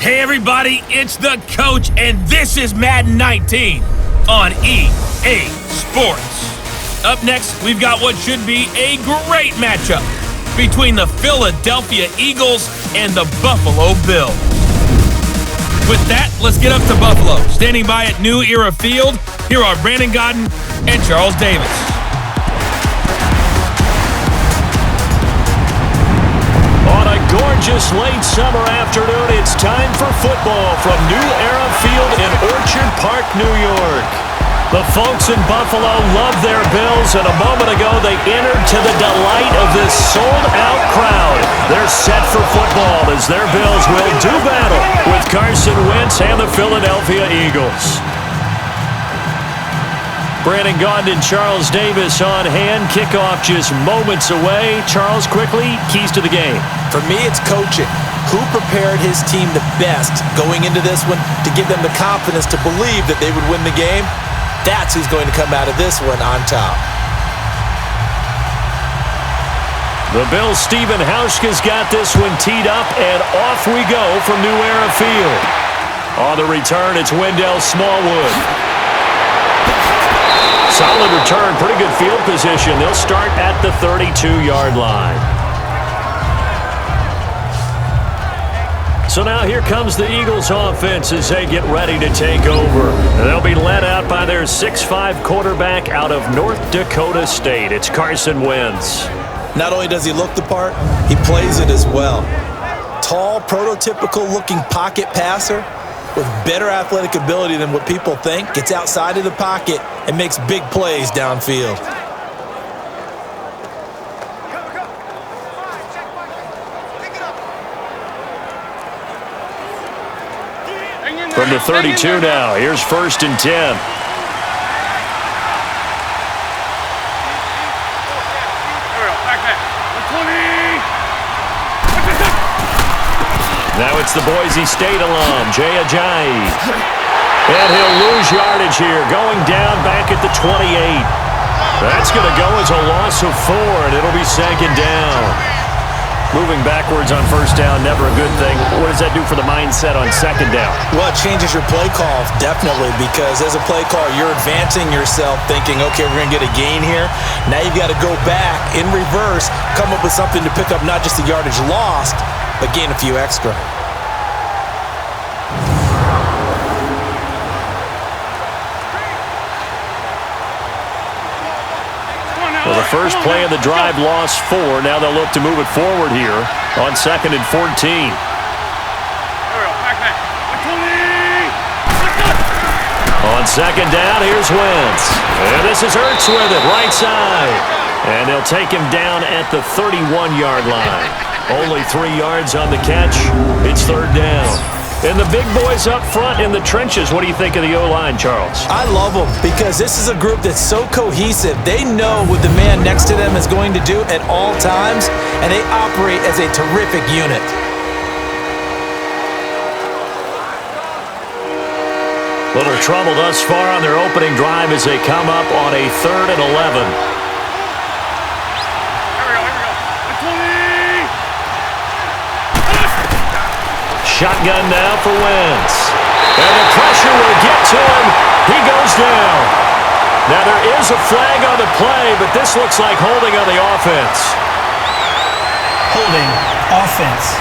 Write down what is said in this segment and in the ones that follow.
Hey everybody, it's the coach, and this is Madden 19 on EA Sports. Up next, we've got what should be a great matchup between the Philadelphia Eagles and the Buffalo Bills. With that, let's get up to Buffalo. Standing by at New Era Field, here are Brandon Godden and Charles Davis. On a gorgeous late summer afternoon, it's time for football from New Era Field in Orchard Park, New York. The folks in Buffalo love their Bills, and a moment ago they entered to the delight of this sold-out crowd. They're set for football as their Bills will do battle with Carson Wentz and the Philadelphia Eagles. Brandon Gaudin and Charles Davis on hand. Kickoff just moments away. Charles, quickly, keys to the game. For me, it's coaching. Who prepared his team the best going into this one to give them the confidence to believe that they would win the game? That's who's going to come out of this one on top. The Bills' Stephen Hauschka's got this one teed up, and off we go from New Era Field. On the return, it's Wendell Smallwood. Solid return, pretty good field position. They'll start at the 32-yard line. So now here comes the Eagles offense as they get ready to take over. They'll be led out by their 6'5" quarterback out of North Dakota State. It's Carson Wentz. Not only does he look the part, he plays it as well. Tall, prototypical-looking pocket passer with better athletic ability than what people think. Gets outside of the pocket and makes big plays downfield. From the 32 now, here's 1st and 10. Now it's the Boise State alum, Jay Ajayi. And he'll lose yardage here, going down back at the 28. That's going to go as a loss of 4, and it'll be 2nd down. Moving backwards on 1st down, never a good thing. What does that do for the mindset on 2nd down? Well, it changes your play call, definitely, because as a play call, you're advancing yourself thinking, okay, we're going to get a gain here. Now you've got to go back in reverse, come up with something to pick up not just the yardage lost, but gain a few extra. Well, the first play of the drive lost 4. Now they'll look to move it forward here on 2nd and 14. On 2nd down, here's Wentz. And this is Ertz with it, right side. And they'll take him down at the 31-yard line. Only 3 yards on the catch. It's 3rd down. And the big boys up front in the trenches. What do you think of the O-line, Charles? I love them because this is a group that's so cohesive. They know what the man next to them is going to do at all times, and they operate as a terrific unit. Little trouble thus far on their opening drive as they come up on a 3rd and 11. Shotgun now for Wentz. And the pressure will get to him. He goes down. Now there is a flag on the play, but this looks like holding on the offense. Holding offense.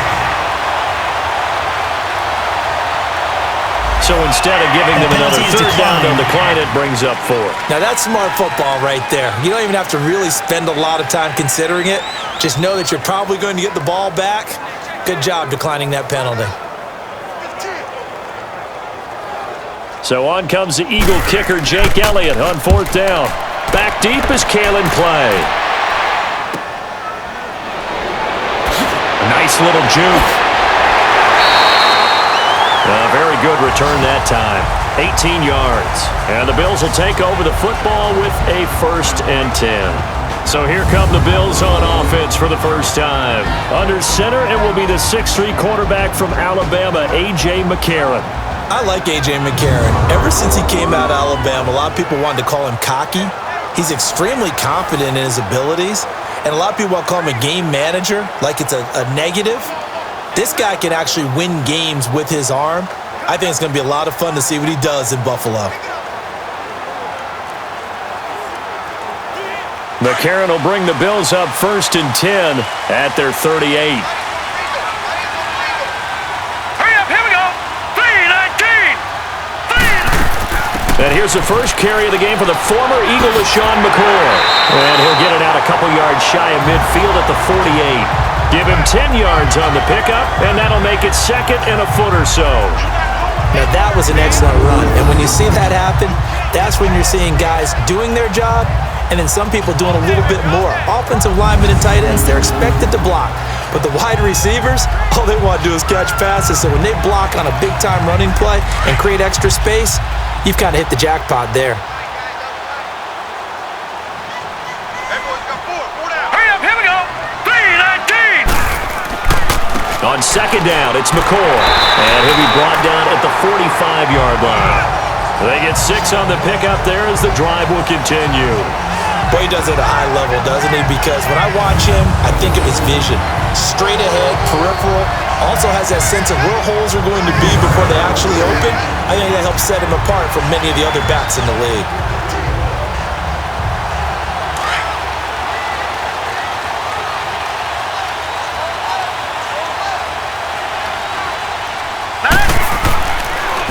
So instead of giving them another 3rd down, they'll decline it, brings up 4. Now that's smart football right there. You don't even have to really spend a lot of time considering it. Just know that you're probably going to get the ball back. Good job declining that penalty. So on comes the Eagle kicker, Jake Elliott, on 4th down. Back deep is Kalen Clay. A nice little juke. A very good return that time. 18 yards. And the Bills will take over the football with a 1st and 10. So here come the Bills on offense for the first time. Under center, it will be the 6'3" quarterback from Alabama, A.J. McCarron. I like A.J. McCarron. Ever since he came out of Alabama, a lot of people wanted to call him cocky. He's extremely confident in his abilities, and a lot of people want to call him a game manager, like it's a negative. This guy can actually win games with his arm. I think it's going to be a lot of fun to see what he does in Buffalo. McCarron will bring the Bills up 1st and 10 at their 38. And here's the first carry of the game for the former Eagle, LaShawn McCoy. And he'll get it out a couple yards shy of midfield at the 48. Give him 10 yards on the pickup, and that'll make it 2nd and a foot or so. Now, that was an excellent run. And when you see that happen, that's when you're seeing guys doing their job and then some people doing a little bit more. Offensive linemen and tight ends, they're expected to block. But the wide receivers, all they want to do is catch passes. So when they block on a big-time running play and create extra space, you've kind of hit the jackpot there. Hurry up, here we go. 3-19. On 2nd down, it's McCoy. And he'll be brought down at the 45-yard line. They get 6 on the pickup there as the drive will continue. Boy, he does it at a high level, doesn't he? Because when I watch him, I think of his vision. Straight ahead, peripheral. Also has that sense of where holes are going to be before they actually open. I think that helps set him apart from many of the other backs in the league.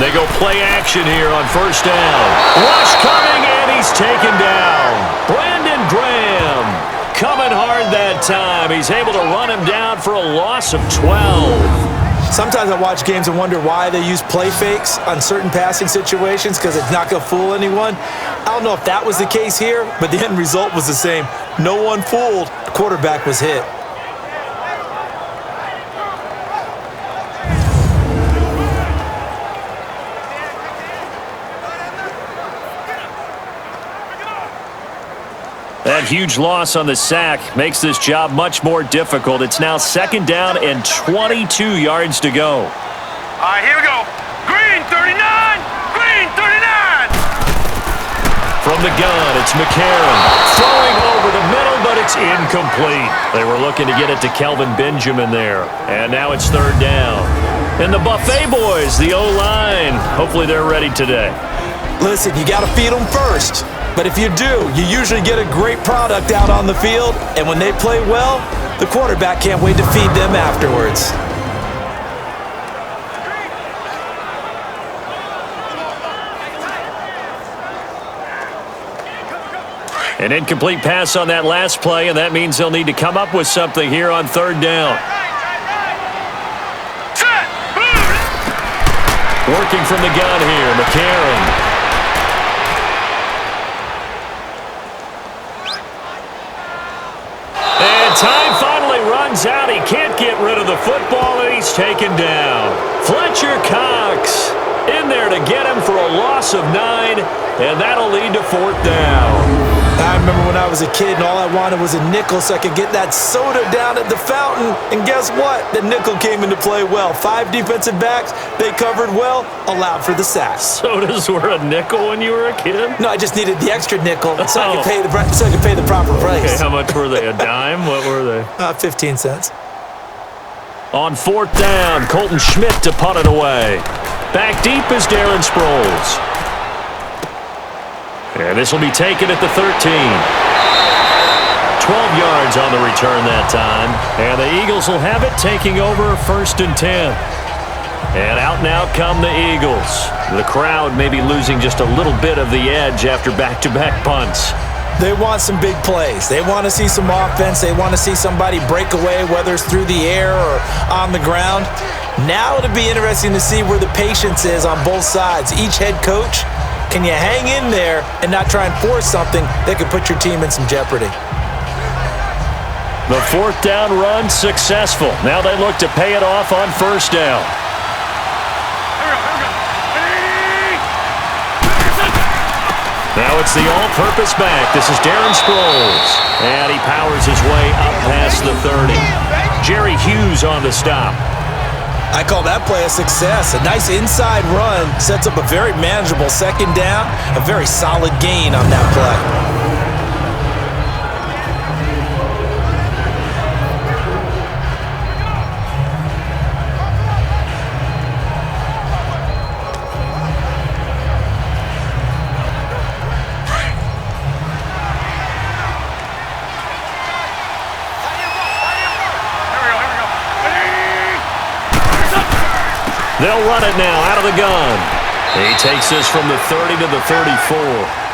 They go play action here on 1st down. Rush coming, and he's taken down. Brandon Graham coming hard that time. He's able to run him down for a loss of 12. Sometimes I watch games and wonder why they use play fakes on certain passing situations because it's not going to fool anyone. I don't know if that was the case here, but the end result was the same. No one fooled. The quarterback was hit. That huge loss on the sack makes this job much more difficult. It's now 2nd down and 22 yards to go. All right, here we go. Green 39. Green 39. From the gun, it's McCarron. Throwing over the middle, but it's incomplete. They were looking to get it to Kelvin Benjamin there. And now it's 3rd down. And the Buffet boys, the O-line, hopefully they're ready today. Listen, you got to feed them first. But if you do, you usually get a great product out on the field. And when they play well, the quarterback can't wait to feed them afterwards. An incomplete pass on that last play, and that means they'll need to come up with something here on 3rd down. Working from the gun here, McCarron. And time finally runs out. He can't get rid of the football, and he's taken down. Fletcher Cox in there to get him for a loss of 9, and that'll lead to 4th down. I remember when I was a kid and all I wanted was a nickel so I could get that soda down at the fountain. And guess what? The nickel came into play well. 5 defensive backs, they covered well, allowed for the sack. Sodas were a nickel when you were a kid? No, I just needed the extra nickel so I could pay the proper price. Okay, how much were they? A dime? What were they? 15 cents. On 4th down, Colton Schmidt to punt it away. Back deep is Darren Sproles. And this will be taken at the 13. 12 yards on the return that time. And the Eagles will have it, taking over 1st and 10. And out now come the Eagles. The crowd may be losing just a little bit of the edge after back-to-back punts. They want some big plays. They want to see some offense. They want to see somebody break away, whether it's through the air or on the ground. Now it'll be interesting to see where the patience is on both sides. Each head coach, can you hang in there and not try and force something that could put your team in some jeopardy? The 4th down run successful. Now they look to pay it off on 1st down. Now it's the all-purpose back. This is Darren Sproles. And he powers his way up past the 30. Jerry Hughes on the stop. I call that play a success. A nice inside run sets up a very manageable 2nd down. A very solid gain on that play. They'll run it now out of the gun. He takes this from the 30 to the 34.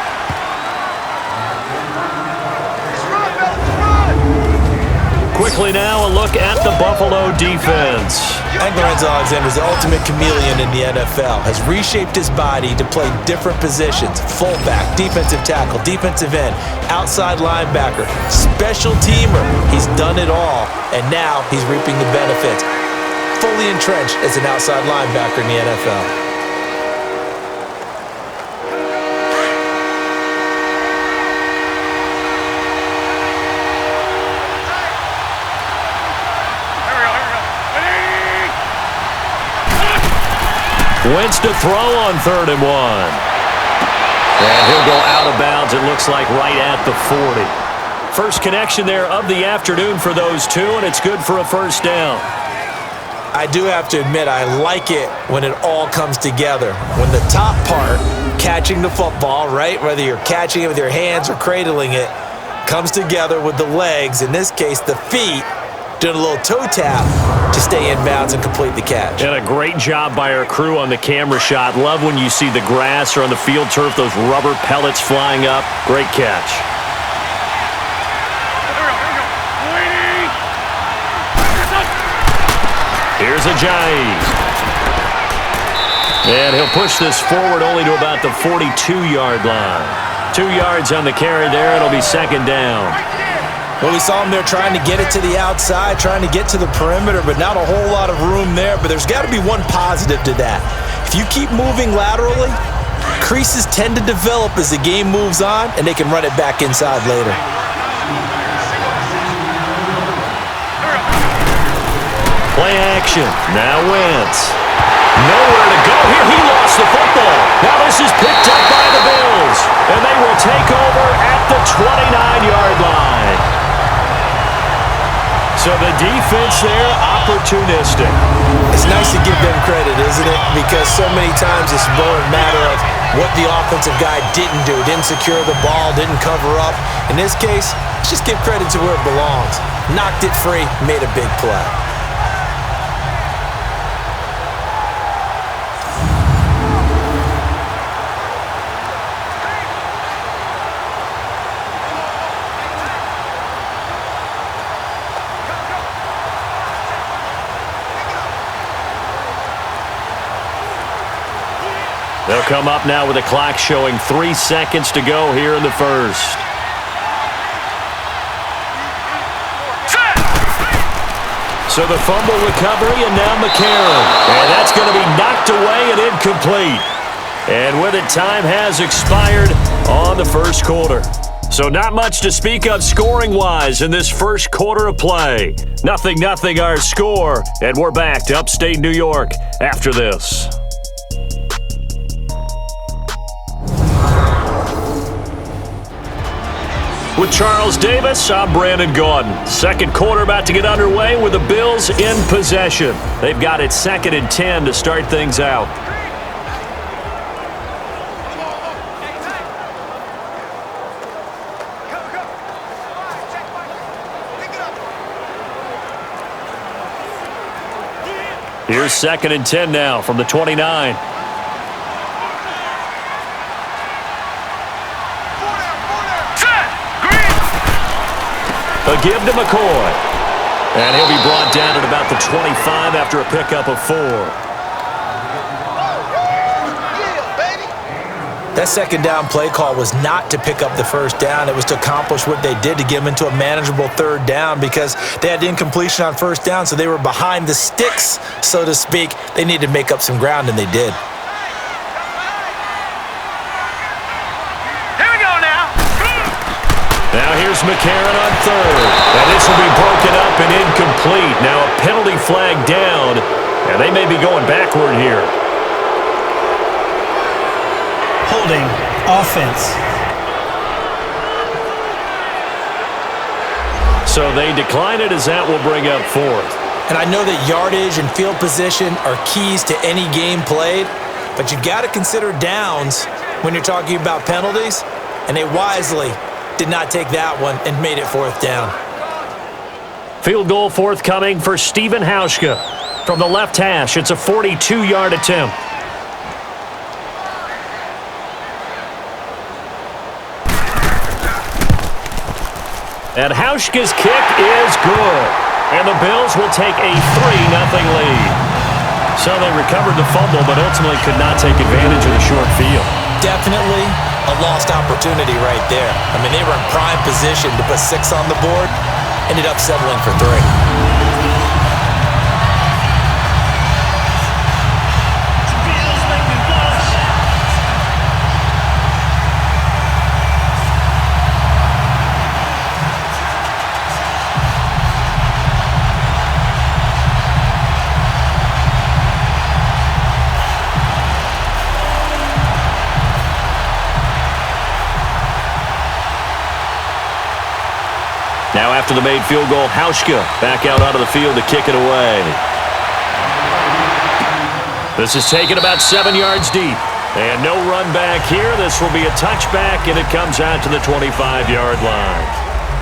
Quickly now, a look at the Buffalo defense. And Lorenzo Alexander is the ultimate chameleon in the NFL. Has reshaped his body to play different positions. Fullback, defensive tackle, defensive end, outside linebacker, special teamer. He's done it all, and now he's reaping the benefits. Fully entrenched as an outside linebacker in the NFL. Wentz to throw on 3rd and 1. And he'll go out of bounds, it looks like, right at the 40. First connection there of the afternoon for those two, and it's good for a first down. I do have to admit, I like it when it all comes together. When the top part, catching the football, right, whether you're catching it with your hands or cradling it, comes together with the legs, in this case the feet, doing a little toe tap to stay in bounds and complete the catch. And a great job by our crew on the camera shot. Love when you see the grass or on the field turf, those rubber pellets flying up. Great catch. Here's Ajayi. And he'll push this forward only to about the 42-yard line. 2 yards on the carry there. It'll be 2nd down. Well, we saw him there trying to get it to the outside, trying to get to the perimeter, but not a whole lot of room there. But there's got to be one positive to that. If you keep moving laterally, creases tend to develop as the game moves on, and they can run it back inside later. Play action. Now Wentz. Nowhere to go here. He lost the football. Now this is picked up by the Bills, and they will take over at the 29-yard line. So the defense there, opportunistic. It's nice to give them credit, isn't it? Because so many times it's more a matter of what the offensive guy didn't do. Didn't secure the ball, didn't cover up. In this case, let's just give credit to where it belongs. Knocked it free, made a big play. They'll come up now with a clock showing 3 seconds to go here in the first. So the fumble recovery, and now McCarron. And that's going to be knocked away and incomplete. And with it, time has expired on the first quarter. So not much to speak of scoring-wise in this first quarter of play. 0-0 our score, and we're back to upstate New York after this. With Charles Davis, I'm Brandon Gaudin. Second quarter about to get underway with the Bills in possession. They've got it 2nd and 10 to start things out. Here's 2nd and 10 now from the 29. A give to McCoy. And he'll be brought down at about the 25 after a pickup of 4. That second down play call was not to pick up the first down. It was to accomplish what they did, to get them into a manageable 3rd down, because they had incompletion on first down, so they were behind the sticks, so to speak. They needed to make up some ground, and they did. Now here's McCarron on 3rd. And this will be broken up and incomplete. Now a penalty flag down, and they may be going backward here. Holding offense. So they decline it, as that will bring up 4th. And I know that yardage and field position are keys to any game played, but you've got to consider downs when you're talking about penalties, and they wisely did not take that one and made it 4th down. Field goal forthcoming for Stephen Hauschka. From the left hash, it's a 42-yard attempt. And Hauschka's kick is good. And the Bills will take a 3-0 lead. So they recovered the fumble, but ultimately could not take advantage of the short field. Definitely a lost opportunity right there. I mean, they were in prime position to put 6 on the board. Ended up settling for 3. Now after the made field goal, Hauschka back out onto the field to kick it away. This is taken about 7 yards deep. And no run back here. This will be a touchback, and it comes out to the 25-yard line.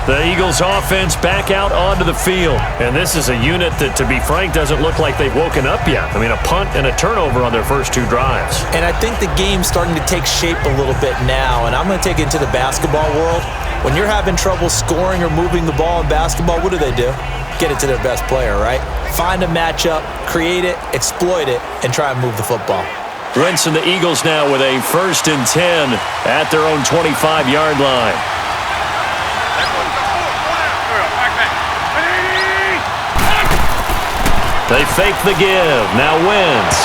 The Eagles offense back out onto the field. And this is a unit that, to be frank, doesn't look like they've woken up yet. I mean, a punt and a turnover on their first 2 drives. And I think the game's starting to take shape a little bit now. And I'm going to take it into the basketball world. When you're having trouble scoring or moving the ball in basketball, what do? Get it to their best player, right? Find a matchup, create it, exploit it, and try and move the football. Wentz and the Eagles now with a 1st and 10 at their own 25-yard line. They fake the give. Now Wentz.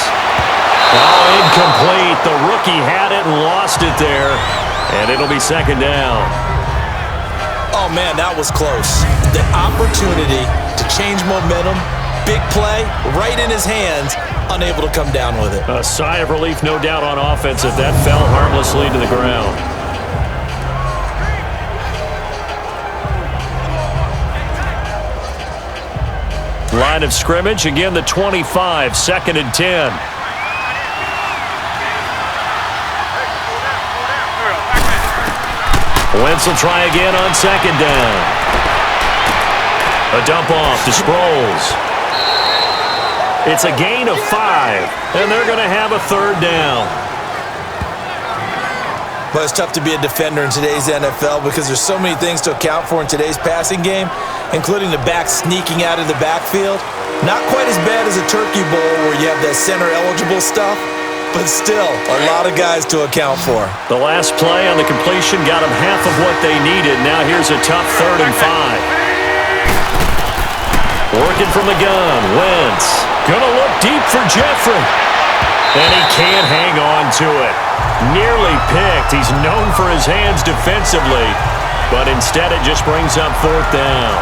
Oh, incomplete. The rookie had it and lost it there. And it'll be 2nd down. Oh, man, that was close. The opportunity to change momentum, big play, right in his hands, unable to come down with it. A sigh of relief, no doubt, on offense if that fell harmlessly to the ground. Line of scrimmage, again the 25, 2nd and 10. Wentz will try again on 2nd down. A dump off to Sproles. It's a gain of 5, and they're going to have a 3rd down. But it's tough to be a defender in today's NFL because there's so many things to account for in today's passing game, including the back sneaking out of the backfield. Not quite as bad as a turkey bowl where you have that center-eligible stuff, but still a lot of guys to account for. The last play on the completion got them half of what they needed. Now here's a tough 3rd and 5. Working from the gun, Wentz. Gonna look deep for Jeffrey. And he can't hang on to it. Nearly picked. He's known for his hands defensively, but instead it just brings up 4th down.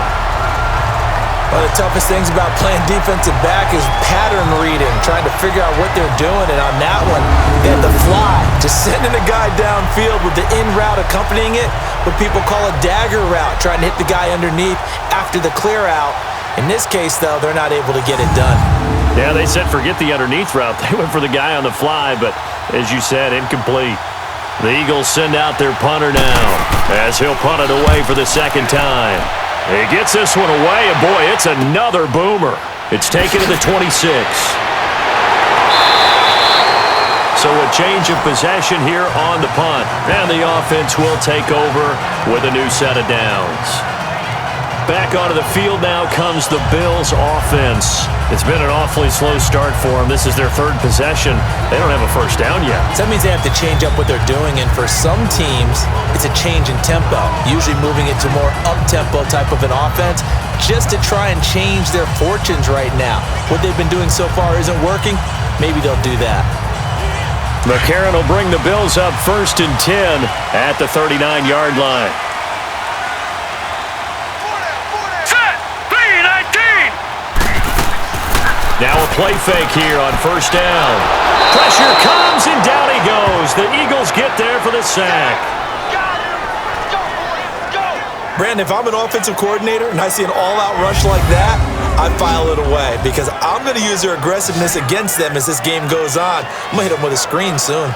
One of the toughest things about playing defensive back is pattern reading, trying to figure out what they're doing. And on that one, they had the fly, just sending a guy downfield with the in route accompanying it, what people call a dagger route, trying to hit the guy underneath after the clear out. In this case, though, they're not able to get it done. Yeah, they said forget the underneath route. They went for the guy on the fly, but as you said, incomplete. The Eagles send out their punter now as he'll punt it away for the 2nd time. He gets this one away, and boy, it's another boomer. It's taken to the 26. So a change of possession here on the punt, and the offense will take over with a new set of downs. Back onto the field now comes the Bills offense. It's been an awfully slow start for them. This is their 3rd possession. They don't have a 1st down yet. So that means they have to change up what they're doing, and for some teams, it's a change in tempo, usually moving it to more up-tempo type of an offense just to try and change their fortunes right now. What they've been doing so far isn't working. Maybe they'll do that. McCarron will bring the Bills up 1st and 10 at the 39-yard line. Now a play fake here on 1st down. Pressure comes, and down he goes. The Eagles get there for the sack. Brandon, if I'm an offensive coordinator and I see an all-out rush like that, I file it away because I'm going to use their aggressiveness against them as this game goes on. I'm going to hit them with a screen soon.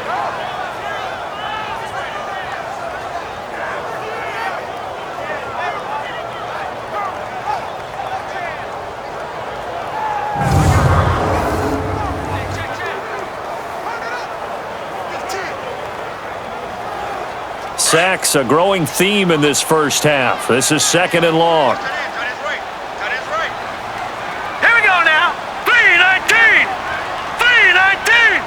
sacks, a growing theme in this first half. This is 2nd and long. Here we go now. 3-19. 3-19.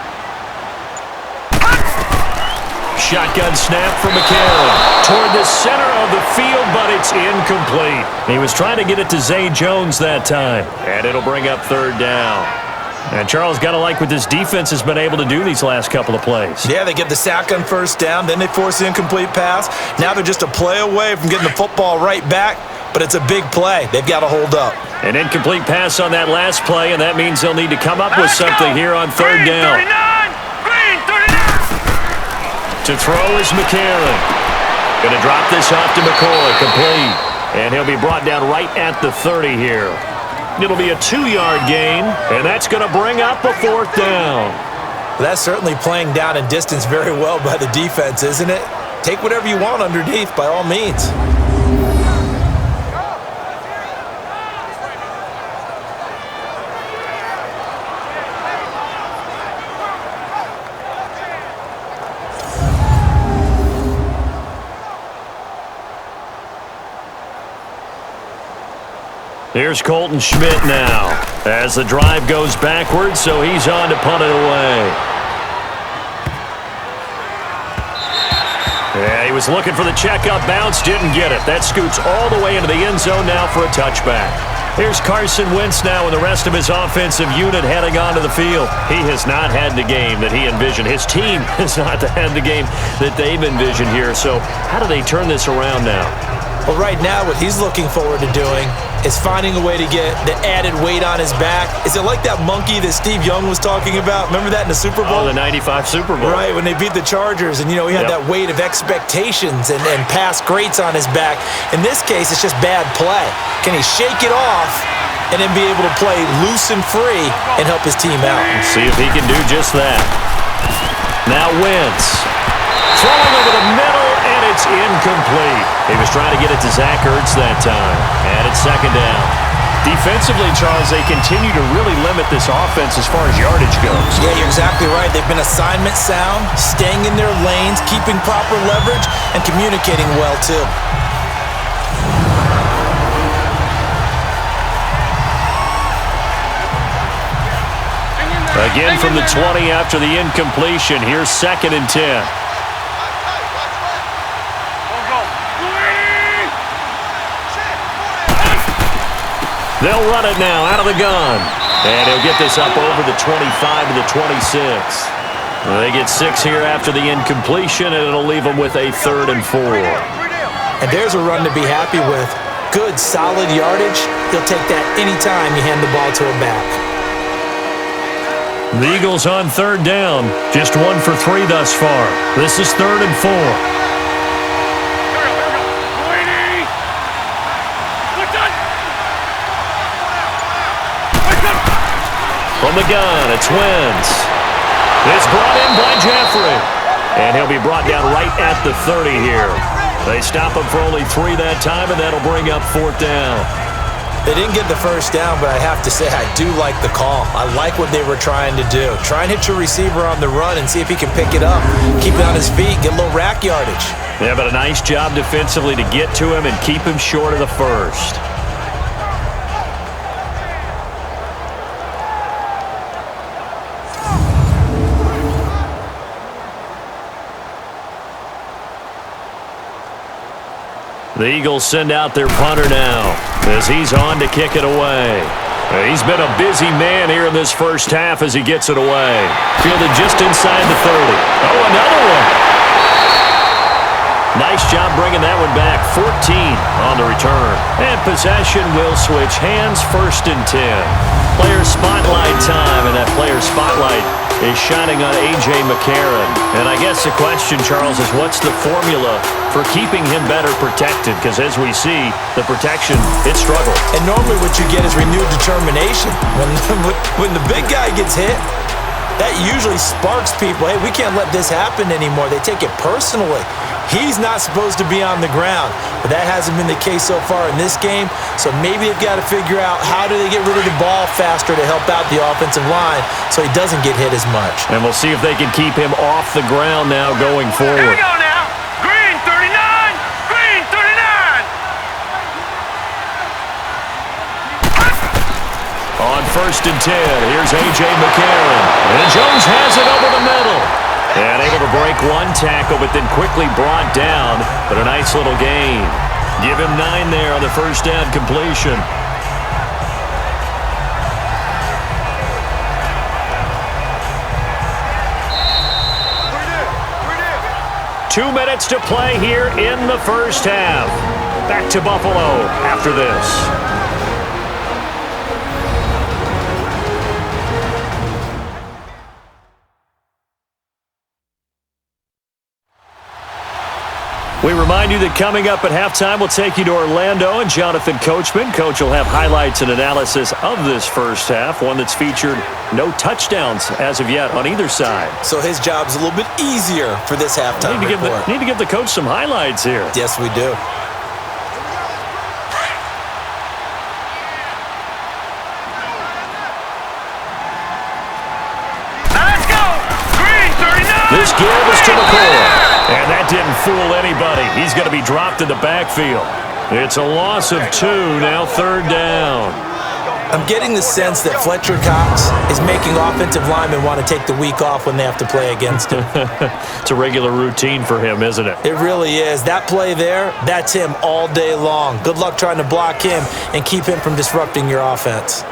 Shotgun snap from McCarron toward the center of the field, but it's incomplete. He was trying to get it to Zay Jones that time, and it'll bring up 3rd down. And Charles, got to like what this defense has been able to do these last couple of plays. Yeah, they get the sack on 1st down, then they force the incomplete pass. Now they're just a play away from getting the football right back, but it's a big play. They've got to hold up. An incomplete pass on that last play, and that means they'll need to come up with something here on 3rd down. Green 39. To throw is McCarron. Going to drop this off to McCoy, complete. And he'll be brought down right at the 30 here. It'll be a 2-yard gain, and that's going to bring up a 4th down. That's certainly playing down and distance very well by the defense, isn't it? Take whatever you want underneath, by all means. Here's Colton Schmidt now as the drive goes backwards, so he's on to punt it away. Yeah, he was looking for the checkup bounce, didn't get it. That scoots all the way into the end zone now for a touchback. Here's Carson Wentz now and the rest of his offensive unit heading onto the field. He has not had the game that he envisioned. His team has not had the game that they've envisioned here. So how do they turn this around now? Well, right now, what he's looking forward to doing is finding a way to get the added weight on his back. Is it like that monkey that Steve Young was talking about? Remember that in the Super Bowl? Oh, the 95 Super Bowl. Right, when they beat the Chargers, and, he had that weight of expectations and past greats on his back. In this case, it's just bad play. Can he shake it off and then be able to play loose and free and help his team out? Let's see if he can do just that. Now Wentz. Throwing over the middle, and it's incomplete. He was trying to get it to Zach Ertz that time. And it's 2nd down. Defensively, Charles, they continue to really limit this offense as far as yardage goes. Yeah, you're exactly right. They've been assignment sound, staying in their lanes, keeping proper leverage, and communicating well, too. Again from the 20 after the incompletion. Here's 2nd and 10. They'll run it now out of the gun. And he'll get this up over the 25 to the 26. They get 6 here after the incompletion, and it'll leave them with a 3rd and 4. And there's a run to be happy with. Good, solid yardage. He'll take that anytime you hand the ball to him back. The Eagles on 3rd down. Just 1 for 3 thus far. This is 3rd and 4. From the gun, it's Wentz. It's brought in by Jeffrey. And he'll be brought down right at the 30 here. They stop him for only 3 that time, and that'll bring up 4th down. They didn't get the first down, but I have to say I do like the call. I like what they were trying to do. Try and hit your receiver on the run and see if he can pick it up. Keep it on his feet, get a little rack yardage. Yeah, but a nice job defensively to get to him and keep him short of the first. The Eagles send out their punter now as he's on to kick it away. He's been a busy man here in this first half as he gets it away. Fielded just inside the 30. Oh, another one. Nice job bringing that one back. 14 on the return. And possession will switch hands, 1st and 10. Player spotlight time, and that player spotlight is shining on A.J. McCarron. And I guess the question, Charles, is what's the formula for keeping him better protected? Because as we see, the protection, it struggled. And normally what you get is renewed determination. When the big guy gets hit, that usually sparks people. Hey, we can't let this happen anymore. They take it personally. He's not supposed to be on the ground, but that hasn't been the case so far in this game. So maybe they've got to figure out how do they get rid of the ball faster to help out the offensive line so he doesn't get hit as much. And we'll see if they can keep him off the ground now going forward. Here we go now. Green 30. 1st and 10. Here's A.J. McCarron. And Jones has it over the middle. And able to break one tackle, but then quickly brought down. But a nice little gain. Give him 9 there on the first down completion. Two minutes to play here in the first half. Back to Buffalo after this. We remind you that coming up at halftime, we'll take you to Orlando and Jonathan Coachman. Coach will have highlights and analysis of this first half, one that's featured no touchdowns as of yet on either side. So his job's a little bit easier for this halftime report. Need to give the coach some highlights here. Yes, we do. Let's go! Green 39! This give is to McCoy. And that didn't fool anybody. He's going to be dropped in the backfield. It's a loss of 2, now 3rd down. I'm getting the sense that Fletcher Cox is making offensive linemen want to take the week off when they have to play against him. It's a regular routine for him, isn't it? It really is. That play there, that's him all day long. Good luck trying to block him and keep him from disrupting your offense.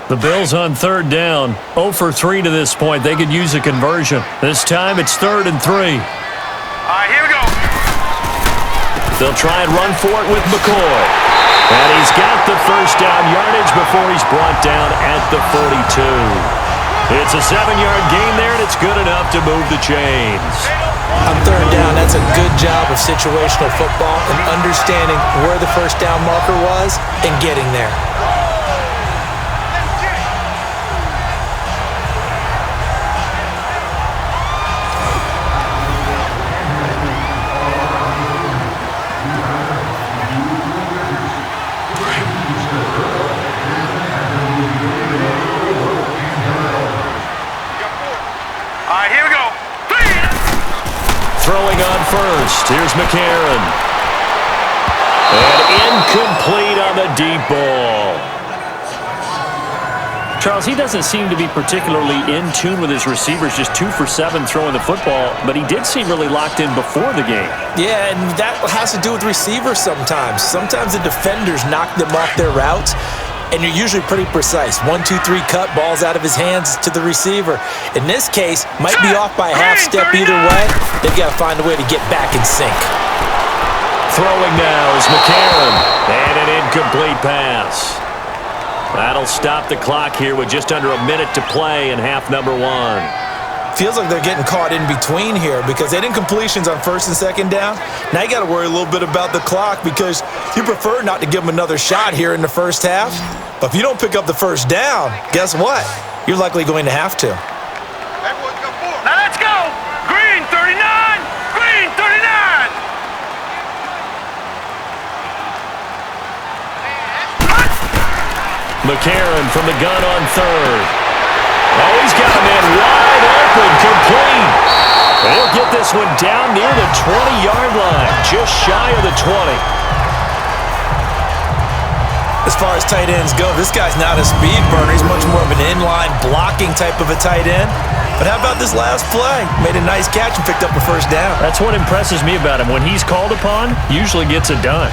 The Bills on 3rd down, 0 for 3 to this point. They could use a conversion. This time it's 3rd and 3. All right, here we go. They'll try and run for it with McCoy. And he's got the first down yardage before he's brought down at the 42. It's a 7-yard gain there, and it's good enough to move the chains. On 3rd down, that's a good job of situational football and understanding where the first down marker was and getting there. Throwing on first. Here's McCarron. And incomplete on the deep ball. Charles, he doesn't seem to be particularly in tune with his receivers, just 2 for 7 throwing the football, but he did seem really locked in before the game. Yeah, and that has to do with receivers sometimes. Sometimes the defenders knock them off their routes, and you're usually pretty precise. 1, 2, 3 cut, balls out of his hands to the receiver. In this case, might be off by a half step either way. They've got to find a way to get back in sync. Throwing now is McCarron. And an incomplete pass. That'll stop the clock here with just under a minute to play in half number 1. Feels like they're getting caught in between here because they didn't completions on 1st and 2nd down. Now you got to worry a little bit about the clock because you prefer not to give them another shot here in the first half. But if you don't pick up the first down, guess what? You're likely going to have to. Now let's go! Green 39! Green 39! McCarron from the gun on 3rd. Oh, he's got a man wide open, complete. They'll get this one down near the 20-yard line, just shy of the 20. As far as tight ends go, this guy's not a speed burner. He's much more of an inline blocking type of a tight end. But how about this last play? Made a nice catch and picked up a first down. That's what impresses me about him. When he's called upon, usually gets it done.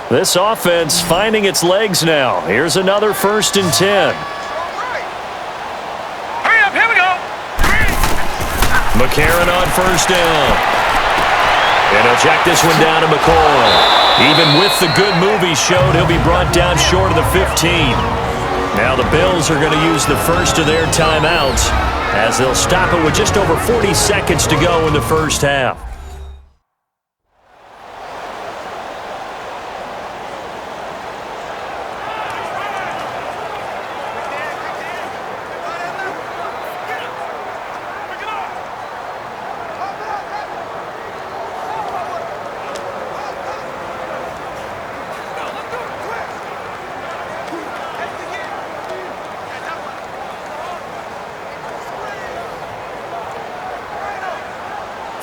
This offense finding its legs now. Here's another 1st and 10. Hurry up, here we go. McCarron on 1st down. And he'll check this one down to McCoy. Even with the good move he showed, he'll be brought down short of the 15. Now the Bills are going to use the first of their timeouts as they'll stop it with just over 40 seconds to go in the first half.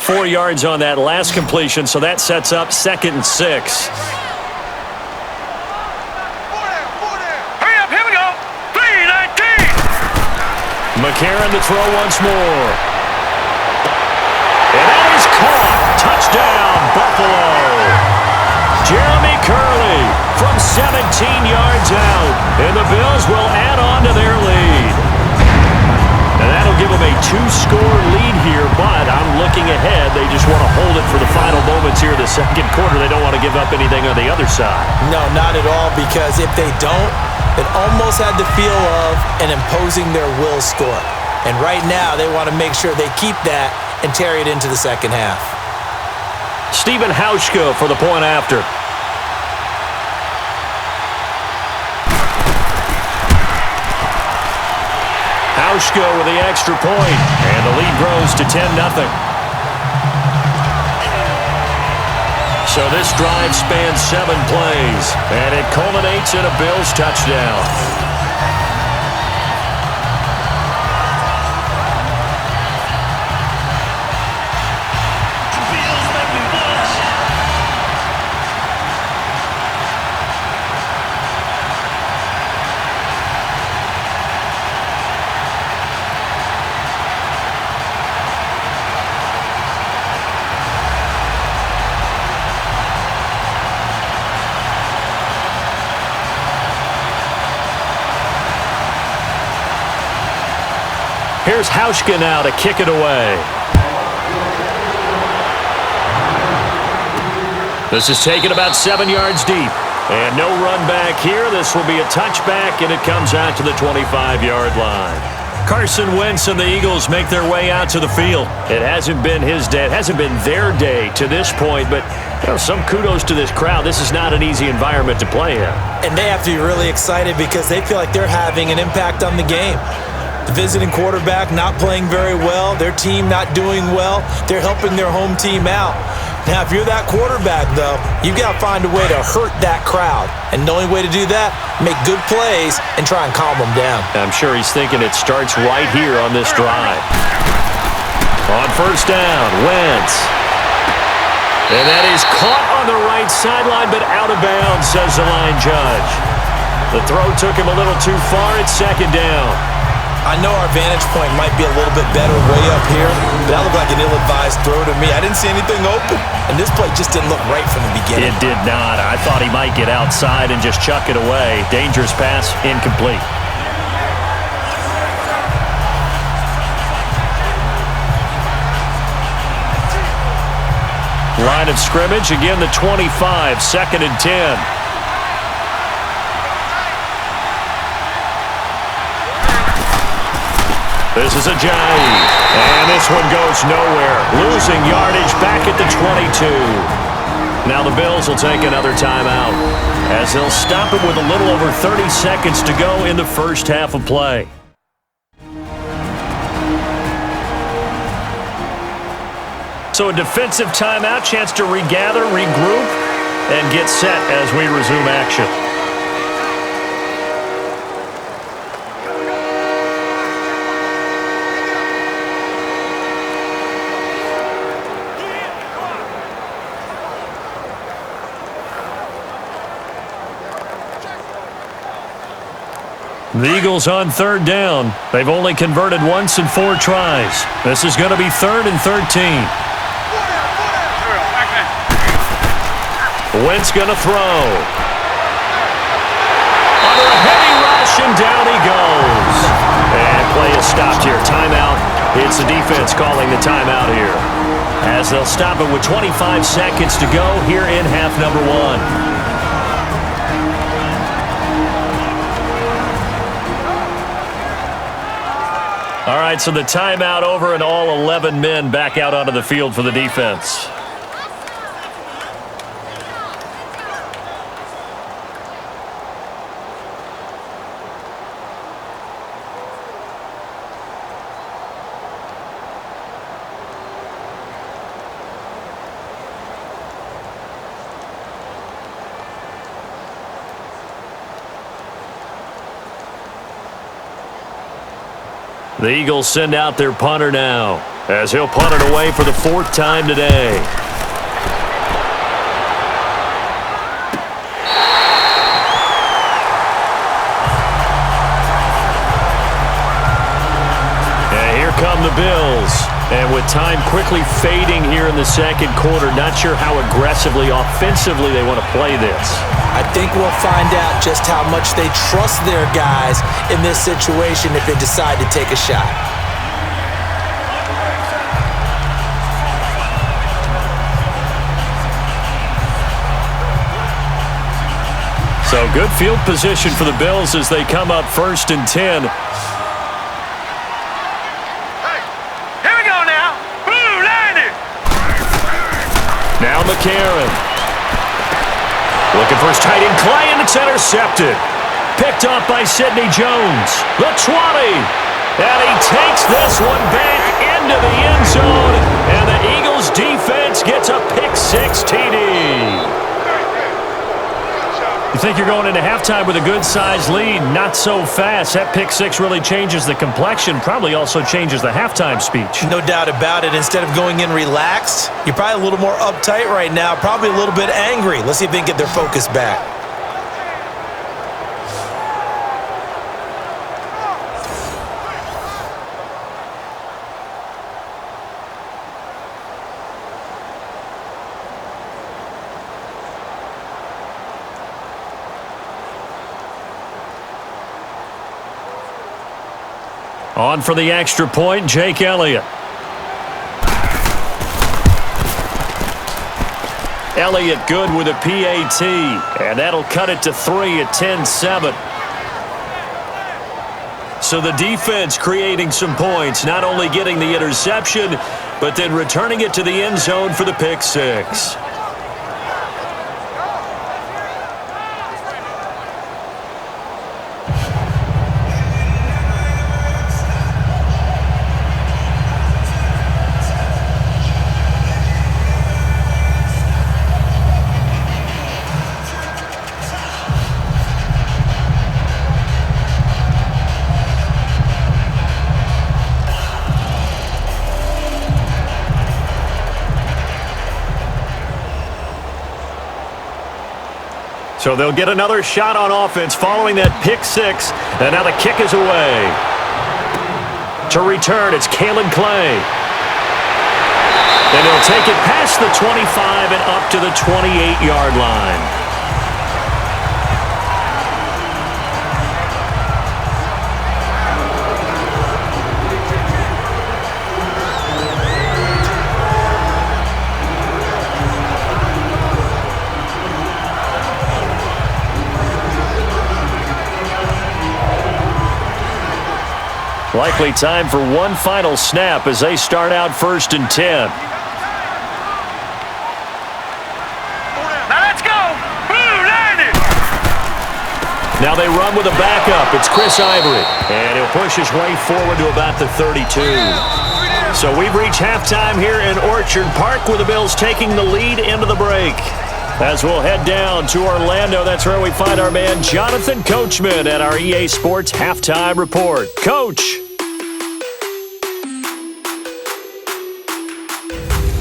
Four yards on that last completion, so that sets up 2nd and 6. Hurry up, here we go. 3-19. McCarron to throw once more. And that is caught. Touchdown, Buffalo. Jeremy Curley from 17 yards out. And the Bills will add on to their lead. And that'll give them a 2-score lead here, but I'm looking ahead. They just want to hold it for the final moments here of the second quarter. They don't want to give up anything on the other side. No, not at all, because if they don't, it almost had the feel of an imposing their will score. And right now, they want to make sure they keep that and carry it into the second half. Stephen Hauschka for the point after. Hauschka with the extra point, and the lead grows to 10-0. So this drive spans 7 plays, and it culminates in a Bills touchdown. Here's Hauschka now to kick it away. This is taken about 7 yards deep. And no run back here. This will be a touchback, and it comes out to the 25-yard line. Carson Wentz and the Eagles make their way out to the field. It hasn't been his day. It hasn't been their day to this point, but some kudos to this crowd. This is not an easy environment to play in. And they have to be really excited because they feel like they're having an impact on the game. The visiting quarterback not playing very well, their team not doing well, they're helping their home team out. Now, if you're that quarterback, though, you've got to find a way to hurt that crowd. And the only way to do that, make good plays and try and calm them down. I'm sure he's thinking it starts right here on this drive. On 1st down, Wentz. And that is caught on the right sideline, but out of bounds, says the line judge. The throw took him a little too far. It's 2nd down. I know our vantage point might be a little bit better way up here, but that looked like an ill-advised throw to me. I didn't see anything open, and this play just didn't look right from the beginning. It did not. I thought he might get outside and just chuck it away. Dangerous pass, incomplete. Line of scrimmage, again the 25, 2nd and 10. This is a jive, and this one goes nowhere. Losing yardage back at the 22. Now the Bills will take another timeout as they'll stop it with a little over 30 seconds to go in the first half of play. So a defensive timeout, chance to regather, regroup, and get set as we resume action. The Eagles on 3rd down. They've only converted once in 4 tries. This is going to be 3rd and 13. Wentz going to throw. Under a heavy rush, and down he goes. And play is stopped here. Timeout. It's the defense calling the timeout here, as they'll stop it with 25 seconds to go here in half number 1. All right, so the timeout over and all 11 men back out onto the field for the defense. The Eagles send out their punter now, as he'll punt it away for the 4th time today. And here come the Bills. And with time quickly fading here in the second quarter, not sure how aggressively, offensively they want to play this. I think we'll find out just how much they trust their guys in this situation if they decide to take a shot. So good field position for the Bills as they come up 1st and 10. Now McCarron. Looking for his tight end, Clay, and it's intercepted. Picked off by Sidney Jones. The 20. And he takes this one back into the end zone. And the Eagles defense gets a pick-6 TD. You think you're going into halftime with a good-sized lead. Not so fast. That pick-6 really changes the complexion. Probably also changes the halftime speech. No doubt about it. Instead of going in relaxed, you're probably a little more uptight right now. Probably a little bit angry. Let's see if they can get their focus back. On for the extra point, Jake Elliott. Elliott good with a PAT, and that'll cut it to 3 at 10-7. So the defense creating some points, not only getting the interception, but then returning it to the end zone for the pick-6. So they'll get another shot on offense following that pick-6, and now the kick is away. To return, it's Kalen Clay. And he'll take it past the 25 and up to the 28-yard line. Likely time for one final snap as they start out 1st and 10. Now let's go. Boom, landed. Now they run with a backup. It's Chris Ivory. And he'll push his way forward to about the 32. So we've reached halftime here in Orchard Park with the Bills taking the lead into the break. As we'll head down to Orlando, that's where we find our man Jonathan Coachman at our EA Sports Halftime Report. Coach.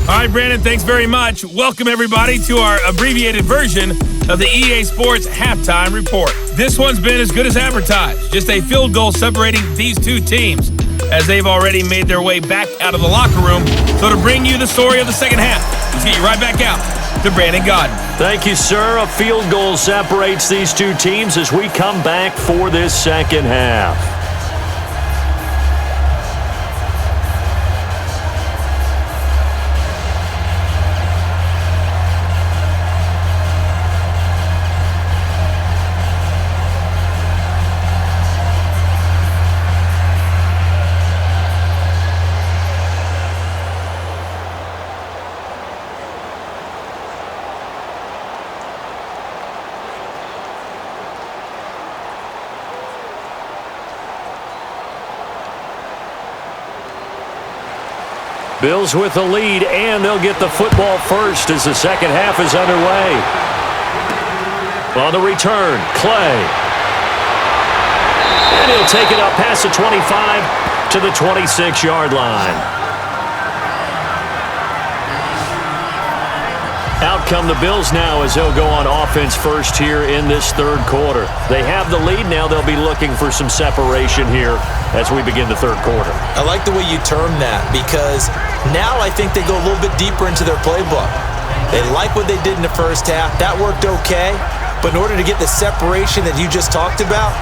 All right, Brandon, thanks very much. Welcome, everybody, to our abbreviated version of the EA Sports Halftime Report. This one's been as good as advertised. Just a field goal separating these two teams as they've already made their way back out of the locker room. So to bring you the story of the second half, let's get you right back out to Brandon Gaudin. Thank you, sir. A field goal separates these two teams as we come back for this second half. Bills with the lead, and they'll get the football first as the second half is underway. On the return, Clay. And he'll take it up past the 25 to the 26-yard line. Out come the Bills now as they'll go on offense first here in this third quarter. They have the lead now. They'll be looking for some separation here as we begin the third quarter. I like the way you term that because now I think they go a little bit deeper into their playbook. They like what they did in the first half. That worked okay. But in order to get the separation that you just talked about,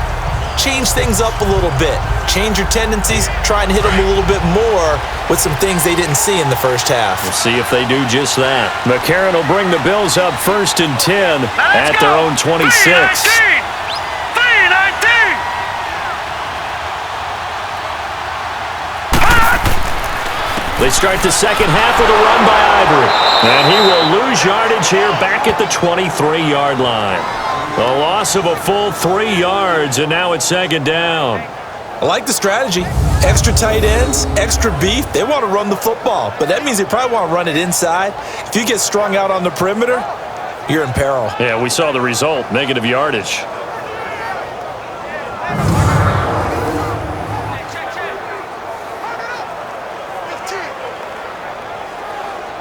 change things up a little bit. Change your tendencies. Try and hit them a little bit more with some things they didn't see in the first half. We'll see if they do just that. McCarron will bring the Bills up 1st and 10 at their own 26. 3-19. They start the second half with a run by Ivory. And he will lose yardage here back at the 23-yard line. A loss of a full 3 yards, and now it's second down. I like the strategy. Extra tight ends, extra beef. They want to run the football, but that means they probably want to run it inside. If you get strung out on the perimeter, you're in peril. Yeah, we saw the result, negative yardage.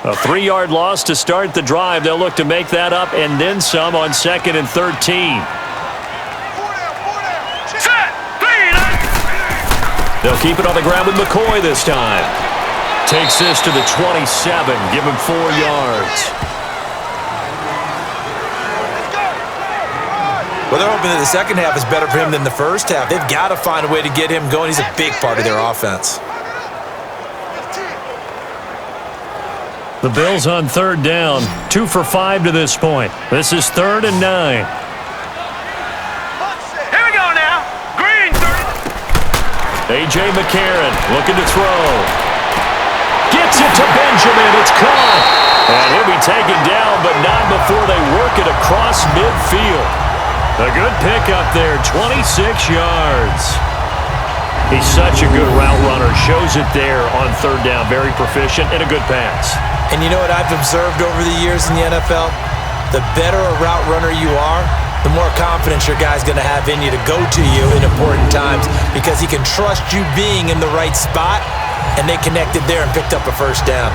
A 3-yard loss to start the drive. They'll look to make that up and then some on 2nd and 13. They'll keep it on the ground with McCoy this time. Takes this to the 27, give him 4 yards. Well, they're hoping that the second half is better for him than the first half. They've got to find a way to get him going. He's a big part of their offense. The Bills on 3rd down, 2 for 5 to this point. This is 3rd and 9. Here we go now. Green 30. A.J. McCarron looking to throw. Gets it to Benjamin. It's caught. And he'll be taken down, but not before they work it across midfield. A good pickup there, 26 yards. He's such a good route runner. Shows it there on 3rd down. Very proficient and a good pass. And you know what I've observed over the years in the NFL? The better a route runner you are, the more confidence your guy's going to have in you to go to you in important times because he can trust you being in the right spot, and they connected there and picked up a first down.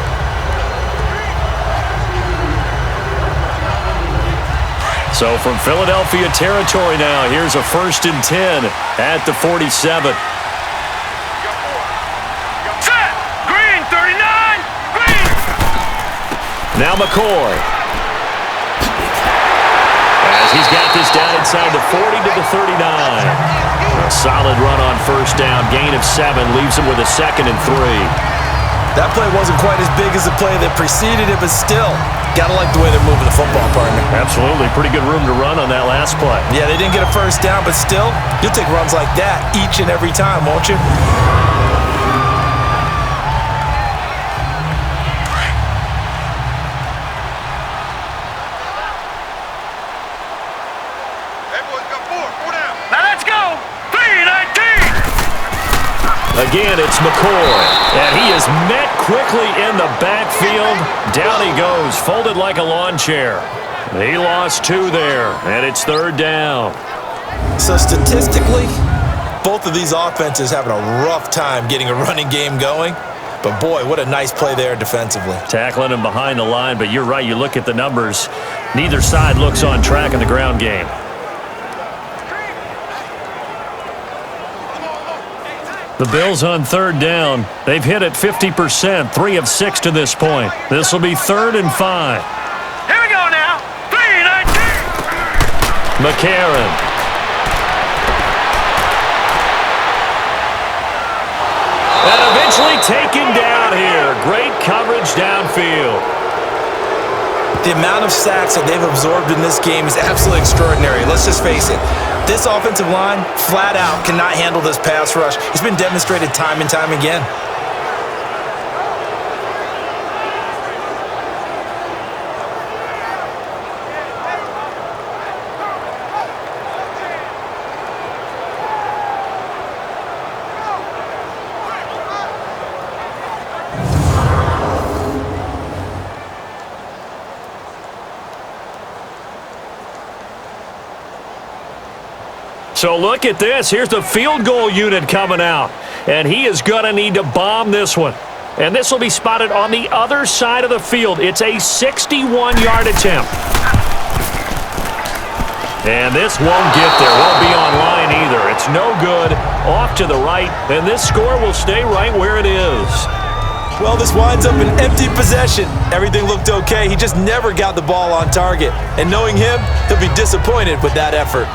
So from Philadelphia territory now, here's a 1st and 10 at the 47. Now McCoy. As he's got this down inside the 40 to the 39. A solid run on 1st down. Gain of 7 leaves him with a 2nd and 3. That play wasn't quite as big as the play that preceded it, but still, got to like the way they're moving the football, partner. Absolutely. Pretty good room to run on that last play. Yeah, they didn't get a first down, but still, you'll take runs like that each and every time, won't you? Again, it's McCoy, and he is met quickly in the backfield. Down he goes, folded like a lawn chair. He lost 2 there, and it's 3rd down. So statistically, both of these offenses having a rough time getting a running game going. But boy, what a nice play there defensively. Tackling him behind the line, but you're right, you look at the numbers. Neither side looks on track in the ground game. The Bills on 3rd down. They've hit it 50%, 3 of 6 to this point. This will be 3rd and 5. Here we go McCarron. And eventually taken down here. Great coverage downfield. The amount of sacks that they've absorbed in this game is absolutely extraordinary. Let's just face it. This offensive line, flat out, cannot handle this pass rush. It's been demonstrated time and time again. So look at this. Here's the field goal unit coming out. And he is going to need to bomb this one. And this will be spotted on the other side of the field. It's a 61-yard attempt. And this won't get there. Won't be on line either. It's no good. Off to the right. And this score will stay right where it is. Well, this winds up an empty possession. Everything looked okay. He just never got the ball on target. And knowing him, he'll be disappointed with that effort.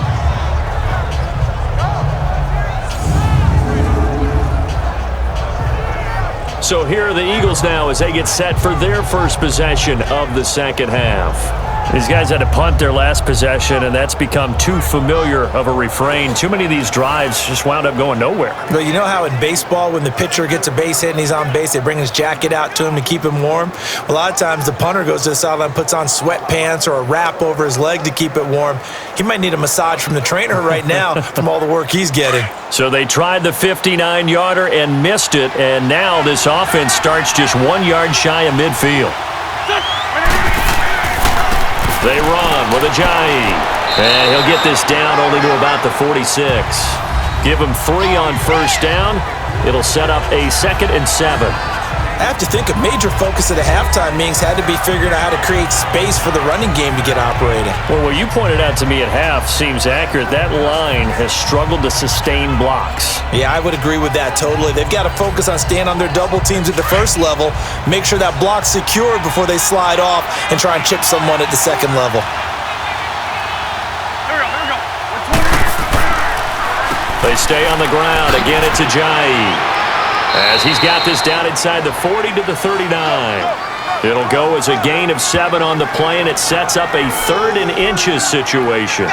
So here are the Eagles now as they get set for their first possession of the second half. These guys had to punt their last possession, and that's become too familiar of a refrain. Too many of these drives just wound up going nowhere. But you know how in baseball, when the pitcher gets a base hit and he's on base, they bring his jacket out to him to keep him warm? A lot of times the punter goes to the sideline, puts on sweatpants or a wrap over his leg to keep it warm. He might need a massage from the trainer right now from all the work he's getting. So they tried the 59-yarder and missed it, and now this offense starts just 1 yard shy of midfield. They run with Ajayi. And he'll get this down only to about the 46. Give him 3 on first down. It'll set up a 2nd and 7. I have to think a major focus of the halftime meetings had to be figuring out how to create space for the running game to get operating. Well, what you pointed out to me at half seems accurate. That line has struggled to sustain blocks. Yeah, I would agree with that totally. They've got to focus on staying on their double teams at the first level, make sure that block's secured before they slide off and try and chip someone at the second level. They stay on the ground. Again, it's Ajayi. As he's got this down inside the 40 to the 39. It'll go as a gain of 7 on the play, and it sets up a 3rd and inches situation.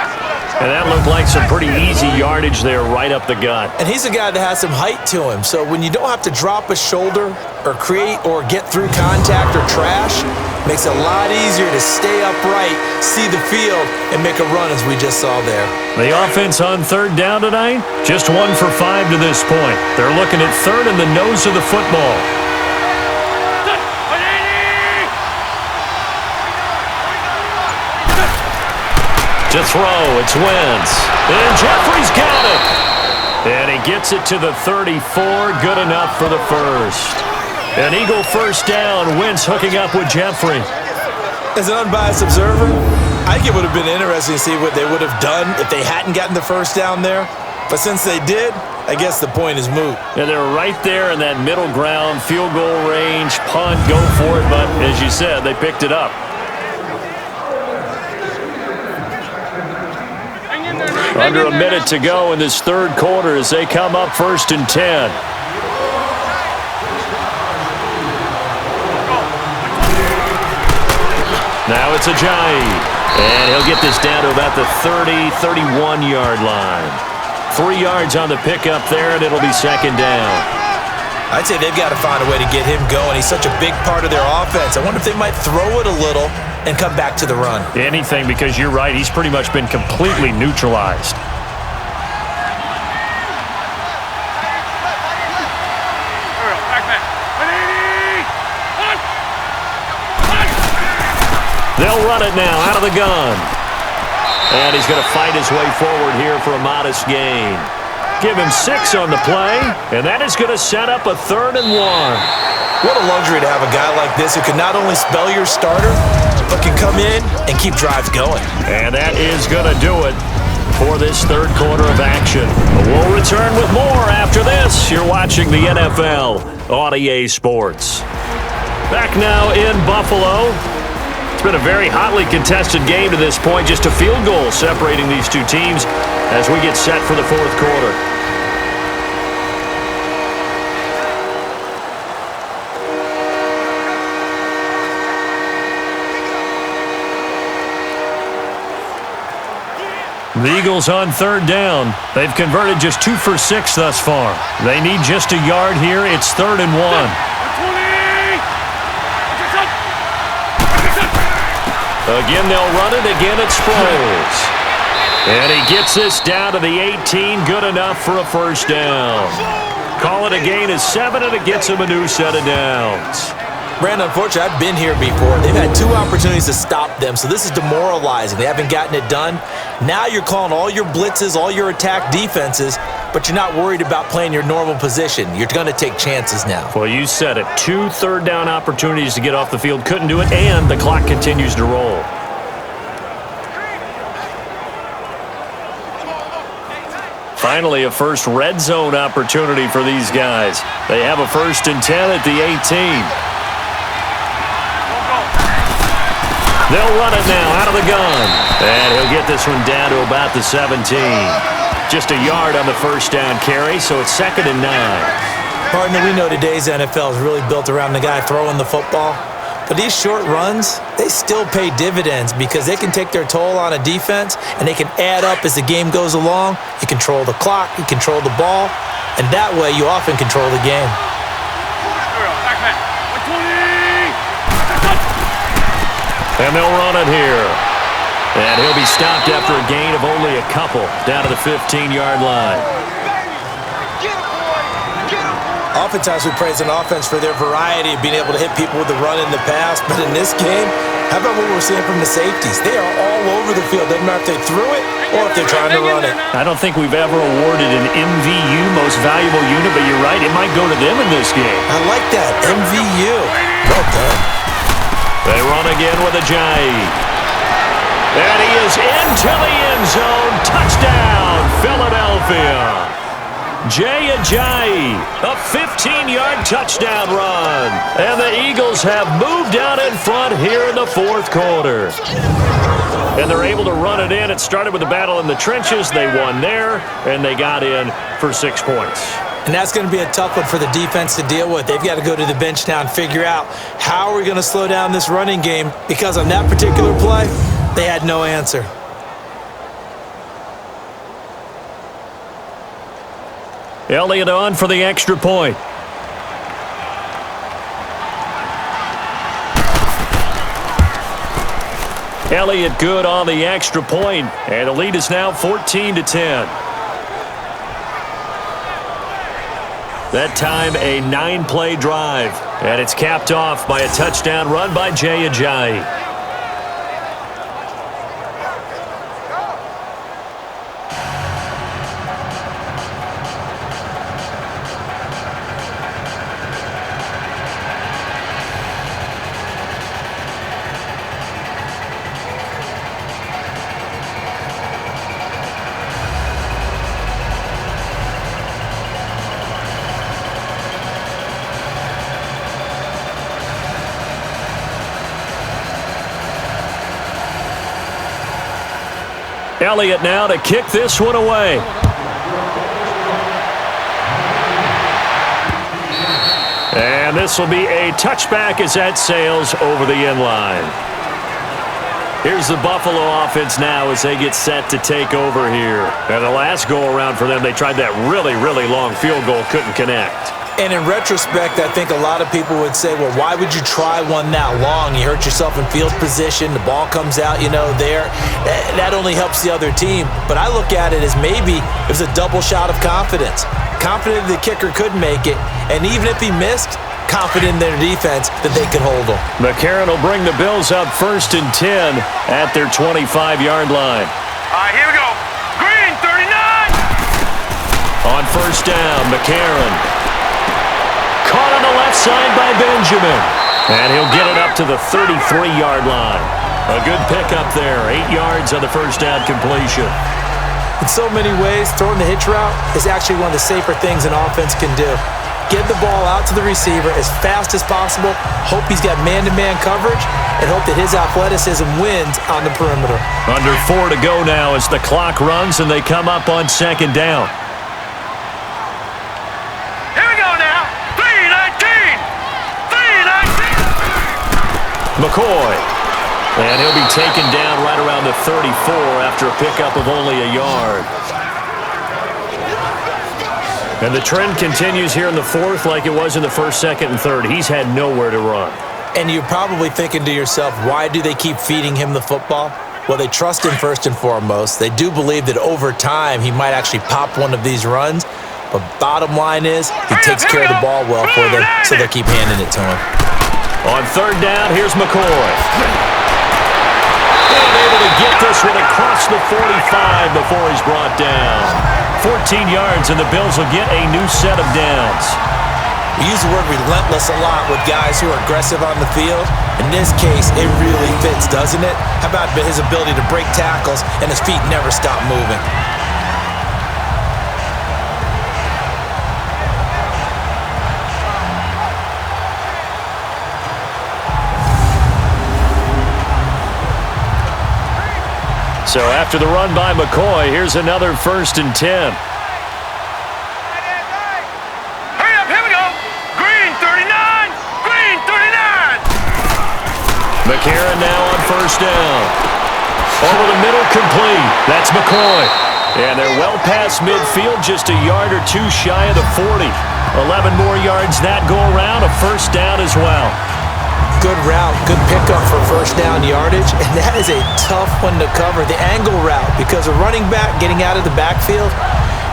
And that looked like some pretty easy yardage there right up the gut. And he's a guy that has some height to him, so when you don't have to drop a shoulder or create or get through contact or trash, makes it a lot easier to stay upright, see the field, and make a run as we just saw there. The offense on 3rd down tonight, just 1 for 5 to this point. They're looking at 3rd and the nose of the football. To throw, it's Wentz. And Jeffrey's got it. And he gets it to the 34. Good enough for the first. An Eagle first down. Wentz hooking up with Jeffrey. As an unbiased observer, I think it would have been interesting to see what they would have done if they hadn't gotten the first down there. But since they did, I guess the point is moot. Yeah, they're right there in that middle ground, field goal range, punt, go for it. But as you said, they picked it up. Under a minute to go in this 3rd quarter as they come up 1st and 10. Now it's Ajayi. And he'll get this down to about the 30, 31-yard line. 3 yards on the pickup there, and it'll be 2nd down. I'd say they've got to find a way to get him going. He's such a big part of their offense. I wonder if they might throw it a little and come back to the run. Anything, because you're right. He's pretty much been completely neutralized. They'll run it now out of the gun. And he's going to fight his way forward here for a modest gain. Give him 6 on the play, and that is going to set up a 3rd and 1. What a luxury to have a guy like this who can not only spell your starter, but can come in and keep drives going. And that is going to do it for this 3rd quarter of action. We'll return with more after this. You're watching the NFL on EA Sports. Back now in Buffalo. been a very hotly contested game to this point. Just a field goal separating these two teams as we get set for the fourth quarter. The Eagles on third down. They've converted just 2 for 6 thus far. They need just a yard here. It's 3rd and 1. Again, they'll run it. Again, it's Sproles. And he gets this down to the 18. Good enough for a first down. Call it a gain of 7, and it gets him a new set of downs. Brandon, unfortunately, I've been here before. They've had 2 opportunities to stop them, so this is demoralizing. They haven't gotten it done. Now you're calling all your blitzes, all your attack defenses, but you're not worried about playing your normal position. You're going to take chances now. Well, you said it. 2 third-down opportunities to get off the field. Couldn't do it, and the clock continues to roll. Finally, a first red zone opportunity for these guys. They have a 1st and 10 at the 18. They'll run it now out of the gun. And he'll get this one down to about the 17. Just a yard on the first down carry, so it's 2nd and 9. Partner, we know today's NFL is really built around the guy throwing the football. But these short runs, they still pay dividends because they can take their toll on a defense and they can add up as the game goes along. You control the clock, you control the ball, and that way you often control the game. And they'll run it here. And he'll be stopped after a gain of only a couple down to the 15-yard line. Oftentimes we praise an offense for their variety of being able to hit people with the run in the pass, but in this game, how about what we're seeing from the safeties? They are all over the field. Doesn't matter if they threw it or if they're trying to run it. I don't think we've ever awarded an MVU, most valuable unit, but you're right, it might go to them in this game. I like that, MVU. Well done. They run again with Ajayi. And he is into the end zone. Touchdown, Philadelphia. Jay Ajayi, a 15-yard touchdown run. And the Eagles have moved out in front here in the fourth quarter. And they're able to run it in. It started with a battle in the trenches. They won there, and they got in for 6 points. And that's going to be a tough one for the defense to deal with. They've got to go to the bench now and figure out how are we going to slow down this running game, because on that particular play, they had no answer. Elliott on for the extra point. Elliott good on the extra point, and the lead is now 14-10. That time a 9-play drive, and it's capped off by a touchdown run by Jay Ajayi. Elliott now to kick this one away. And this will be a touchback as that sails over the end line. Here's the Buffalo offense now as they get set to take over here. And the last go-around for them, they tried that really, really long field goal, couldn't connect. And in retrospect, I think a lot of people would say, well, why would you try one that long? You hurt yourself in field position. The ball comes out, there. That only helps the other team. But I look at it as maybe it was a double shot of confidence. Confident the kicker could make it. And even if he missed, confident in their defense that they could hold him. McCarron will bring the Bills up 1st and 10 at their 25-yard line. All right, here we go. Green, 39. On first down, McCarron. Caught on the left side by Benjamin. And he'll get it up to the 33-yard line. A good pickup there. 8 yards on the first down completion. In so many ways, throwing the hitch route is actually one of the safer things an offense can do. Get the ball out to the receiver as fast as possible. Hope he's got man-to-man coverage and hope that his athleticism wins on the perimeter. Under 4 to go now as the clock runs and they come up on second down. Here we go now. 3-19. 3-19. McCoy. And he'll be taken down right around the 34 after a pickup of only a yard. And the trend continues here in the fourth like it was in the first, second, and third. He's had nowhere to run. And you're probably thinking to yourself, why do they keep feeding him the football? Well, they trust him first and foremost. They do believe that over time he might actually pop one of these runs. But bottom line is he takes care of the ball well for them, so they'll keep handing it to him. On third down, here's McCoy. And able to get this one across the 45 before he's brought down. 14 yards, and the Bills will get a new set of downs. We use the word relentless a lot with guys who are aggressive on the field. In this case, it really fits, doesn't it? How about his ability to break tackles and his feet never stop moving? So after the run by McCoy, here's another 1st and 10. Hurry up, here we go. Green 39. Green 39. McCarron now on first down. Over the middle, complete. That's McCoy. And they're well past midfield, just a yard or two shy of the 40. 11 more yards that go around, a first down as well. Good route, good pickup for first down yardage, and that is a tough one to cover, the angle route, because a running back getting out of the backfield,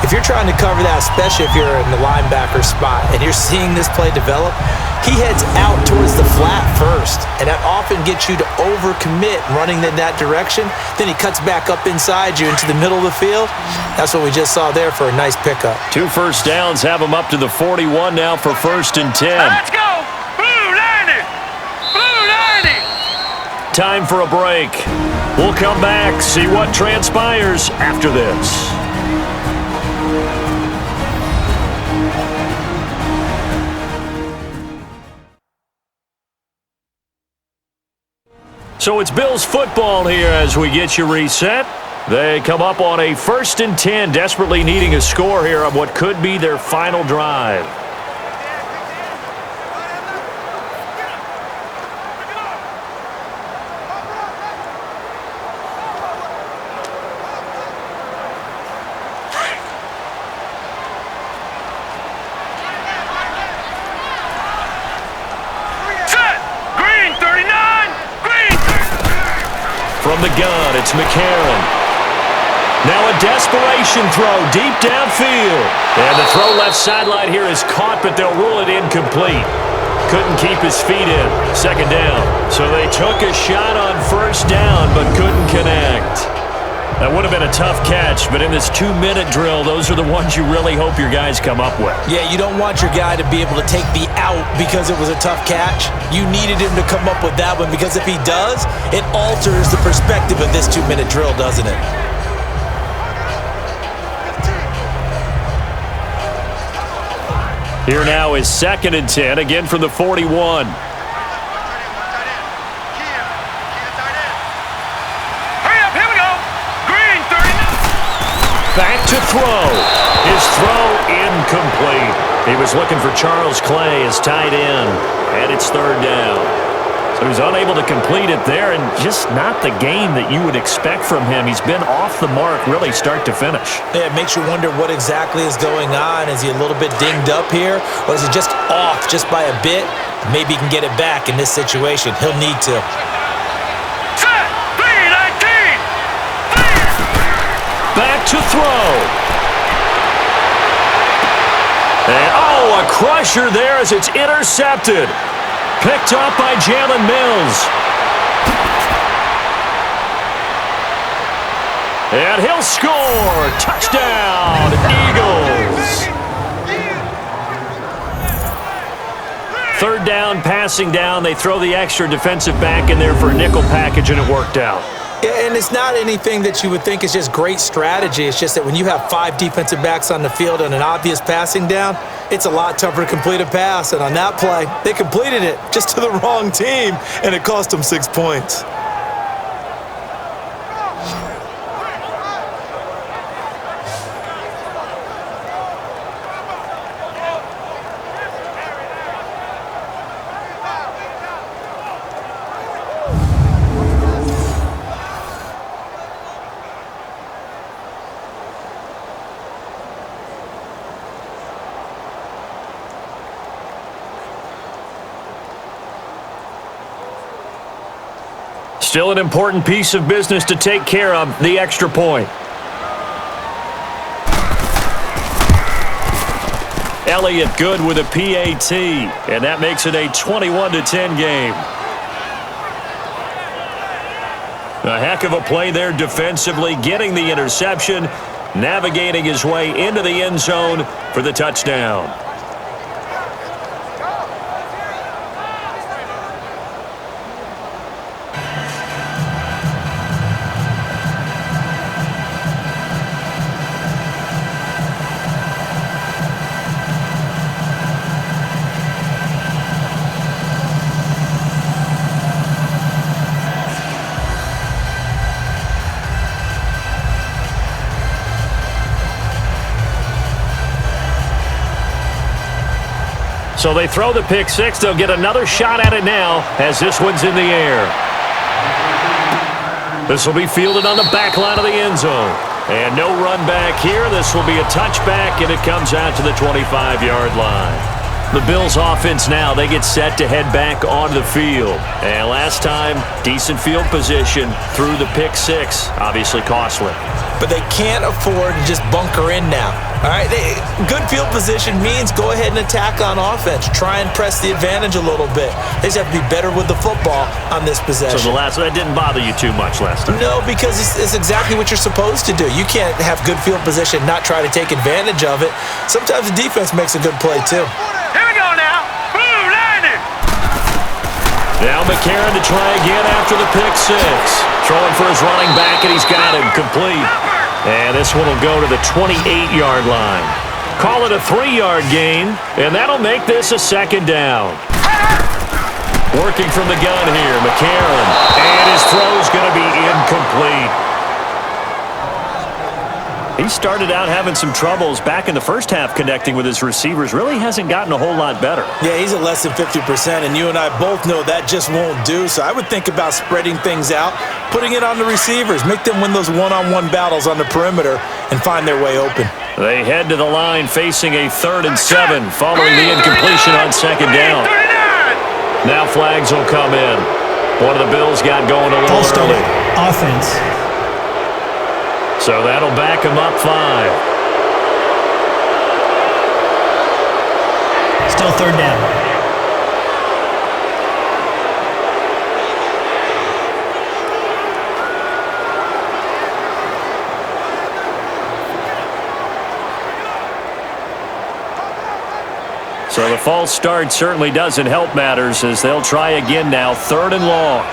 if you're trying to cover that, especially if you're in the linebacker spot and you're seeing this play develop, he heads out towards the flat first, and that often gets you to overcommit running in that direction. Then he cuts back up inside you into the middle of the field. That's what we just saw there for a nice pickup. 2 first downs have him up to the 41 now for 1st and 10. Let's go. Blue 90. Blue 90. Time for a break. We'll come back, see what transpires after this. So it's Bills football here as we get you reset. They come up on a 1st and 10, desperately needing a score here on what could be their final drive. From the gun, it's McCarron. Now a desperation throw deep downfield. And the throw left sideline here is caught, but they'll rule it incomplete. Couldn't keep his feet in. Second down. So they took a shot on first down, but couldn't connect. That would have been a tough catch, but in this 2-minute drill, those are the ones you really hope your guys come up with. Yeah, you don't want your guy to be able to take the out because it was a tough catch. You needed him to come up with that one because if he does, it alters the perspective of this 2-minute drill, doesn't it? Here now is 2nd and 10, again from the 41. Back to throw. His throw incomplete. He was looking for Charles Clay as tight end, and it's 3rd down. So he's unable to complete it there, and just not the game that you would expect from him. He's been off the mark really start to finish. Yeah, it makes you wonder what exactly is going on. Is he a little bit dinged up here, or is he just off just by a bit? Maybe he can get it back in this situation. He'll need to. Back to throw. And, oh, a crusher there as it's intercepted. Picked up by Jalen Mills. And he'll score. Touchdown, Eagles. 3rd down, passing down. They throw the extra defensive back in there for a nickel package, and it worked out. Yeah, and it's not anything that you would think is just great strategy. It's just that when you have 5 defensive backs on the field and an obvious passing down, it's a lot tougher to complete a pass. And on that play, they completed it just to the wrong team, and it cost them 6 points. Still an important piece of business to take care of, the extra point. Elliott good with a PAT, and that makes it a 21-10 game. A heck of a play there defensively, getting the interception, navigating his way into the end zone for the touchdown. So they throw the pick six. They'll get another shot at it now as this one's in the air. This will be fielded on the back line of the end zone. And no run back here. This will be a touchback, and it comes out to the 25-yard line. The Bills offense now, they get set to head back onto the field. And last time, decent field position through the pick six. Obviously costly. But they can't afford to just bunker in now. All right, good field position means go ahead and attack on offense. Try and press the advantage a little bit. They just have to be better with the football on this possession. So that didn't bother you too much last time? No, because it's exactly what you're supposed to do. You can't have good field position, not try to take advantage of it. Sometimes the defense makes a good play too. Here we go now. Blue landing. Now McCarron to try again after the pick six. Throwing for his running back, and he's got him complete. And this one will go to the 28-yard line. Call it a 3-yard gain, and that'll make this a second down. Working from the gun here, McCarron. And his throw's going to be incomplete. He started out having some troubles back in the first half connecting with his receivers. Really hasn't gotten a whole lot better. Yeah, he's at less than 50%, and you and I both know that just won't do. So I would think about spreading things out, putting it on the receivers, make them win those one-on-one battles on the perimeter and find their way open. They head to the line facing a 3rd and 7 following the incompletion on second down. Now flags will come in. One of the Bills got going a little early. Offense. So that'll back him up 5. Still 3rd down. So the false start certainly doesn't help matters as they'll try again now. 3rd and long.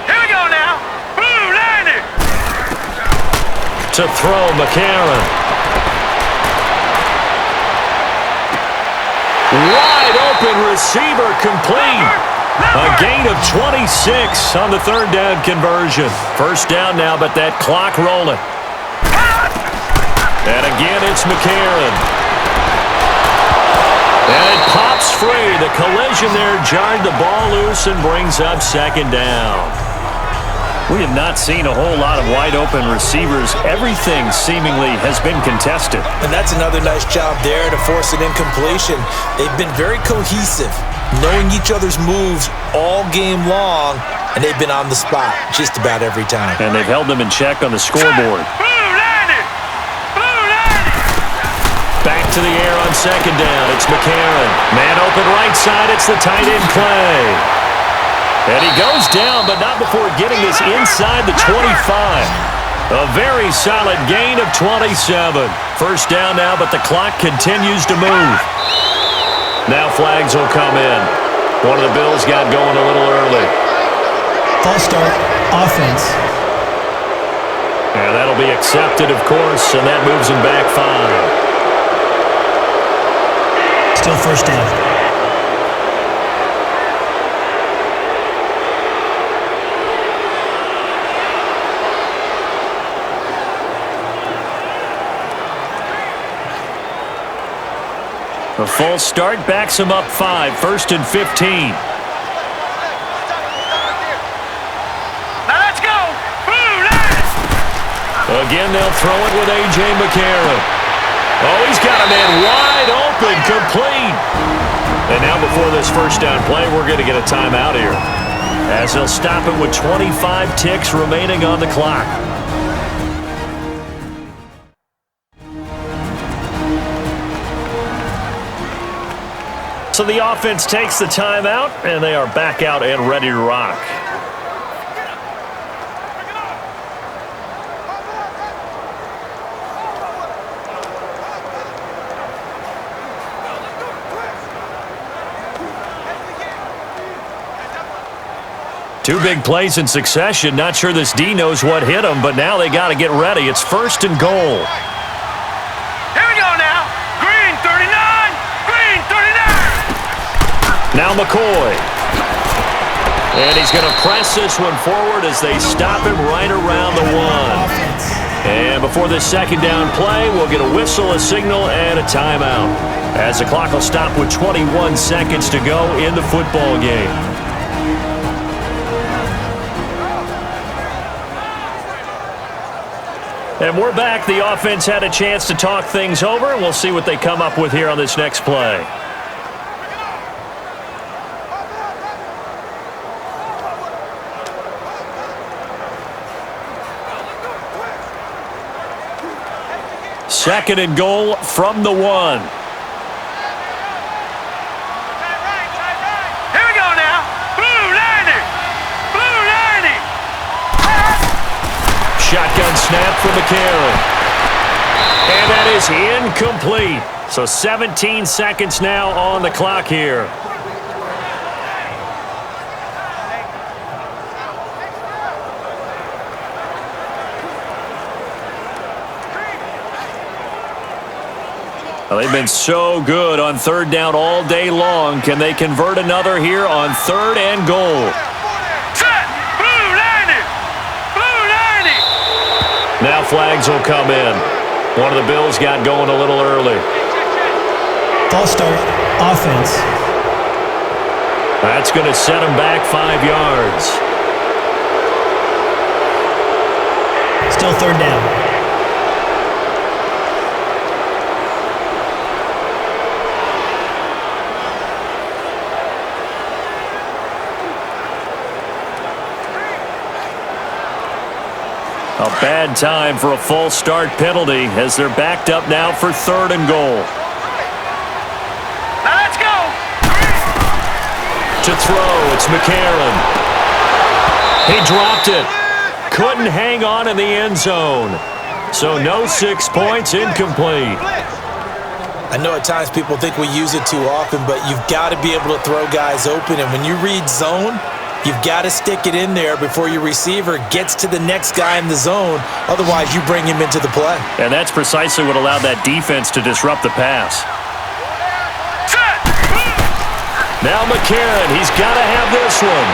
Here we go now. Blue landing. To throw, McCarron. Wide open receiver complete. A gain of 26 on the 3rd down conversion. 1st down now, but that clock rolling. And again, it's McCarron. And it pops free. The collision there jarred the ball loose and brings up 2nd down. We have not seen a whole lot of wide-open receivers. Everything seemingly has been contested. And that's another nice job there to force an incompletion. They've been very cohesive, knowing each other's moves all game long, and they've been on the spot just about every time. And they've held them in check on the scoreboard. Back to the air on 2nd down. It's McCarron. Man open right side. It's the tight end play. And he goes down, but not before getting this inside the 25. A very solid gain of 27. 1st down now, but the clock continues to move. Now flags will come in. One of the Bills got going a little early. False start. Offense. And that'll be accepted, of course, and that moves him back 5. Still first down. A false start backs him up 5, 1st and 15. Now let's go. Blue line. Again, they'll throw it with A.J. McCarron. Oh, he's got a man wide open, complete. And now before this first down play, we're going to get a timeout here, as they'll stop it with 25 ticks remaining on the clock. So the offense takes the timeout, and they are back out and ready to rock. Two big plays in succession. Not sure this D knows what hit him, but now they got to get ready. It's 1st and goal. Here we go now. Green 39. Green 39. Now McCoy. And he's going to press this one forward as they stop him right around the 1. And before this second down play, we'll get a whistle, a signal, and a timeout, as the clock will stop with 21 seconds to go in the football game. And we're back. The offense had a chance to talk things over, and we'll see what they come up with here on this next play. Second and goal from the 1. Here we go now. Blue lining. Blue lining. Shotgun snap for McCarron. And that is incomplete. So 17 seconds now on the clock here. Well, they've been so good on third down all day long. Can they convert another here on 3rd and goal? Set. Blue lining. Blue lining. Now flags will come in. One of the Bills got going a little early. False start. Offense. That's going to set him back 5 yards. Still third down. A bad time for a false start penalty as they're backed up now for 3rd and goal. Now let's go. To throw, it's McCarron. He dropped it. Couldn't hang on in the end zone. So no 6 points, incomplete. I know at times people think we use it too often, but you've got to be able to throw guys open. And when you read zone, you've got to stick it in there before your receiver gets to the next guy in the zone. Otherwise, you bring him into the play. And that's precisely what allowed that defense to disrupt the pass. Now McCarron, he's got to have this one.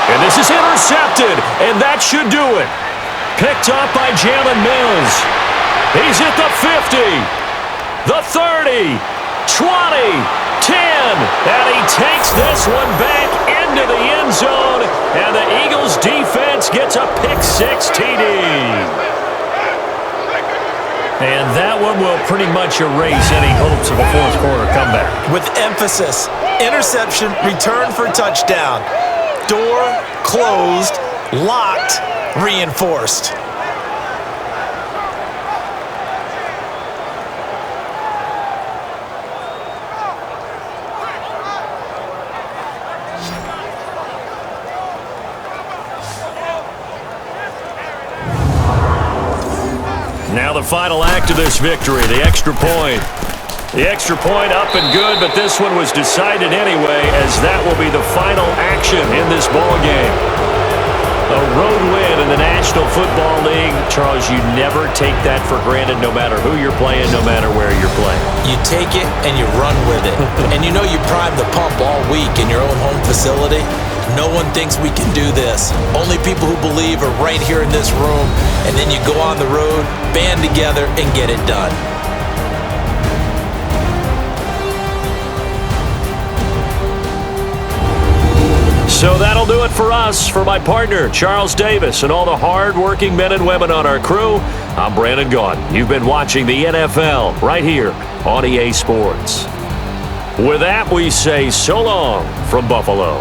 And this is intercepted, and that should do it. Picked up by Jalen Mills. He's at the 50, the 30, 20, 10, and he takes this one back into the end zone, and the Eagles defense gets a pick-6 TD. And that one will pretty much erase any hopes of a fourth-quarter comeback. With emphasis, interception, return for touchdown. Door closed, locked, reinforced. Now the final act of this victory, the extra point. The extra point up and good, but this one was decided anyway, as that will be the final action in this ball game. A National Football League, Charles, you never take that for granted no matter who you're playing, no matter where you're playing. You take it and you run with it. And you know you prime the pump all week in your own home facility. No one thinks we can do this. Only people who believe are right here in this room. And then you go on the road, band together, and get it done. So that'll do it for us. For my partner, Charles Davis, and all the hard-working men and women on our crew, I'm Brandon Gaudin. You've been watching the NFL right here on EA Sports. With that, we say so long from Buffalo.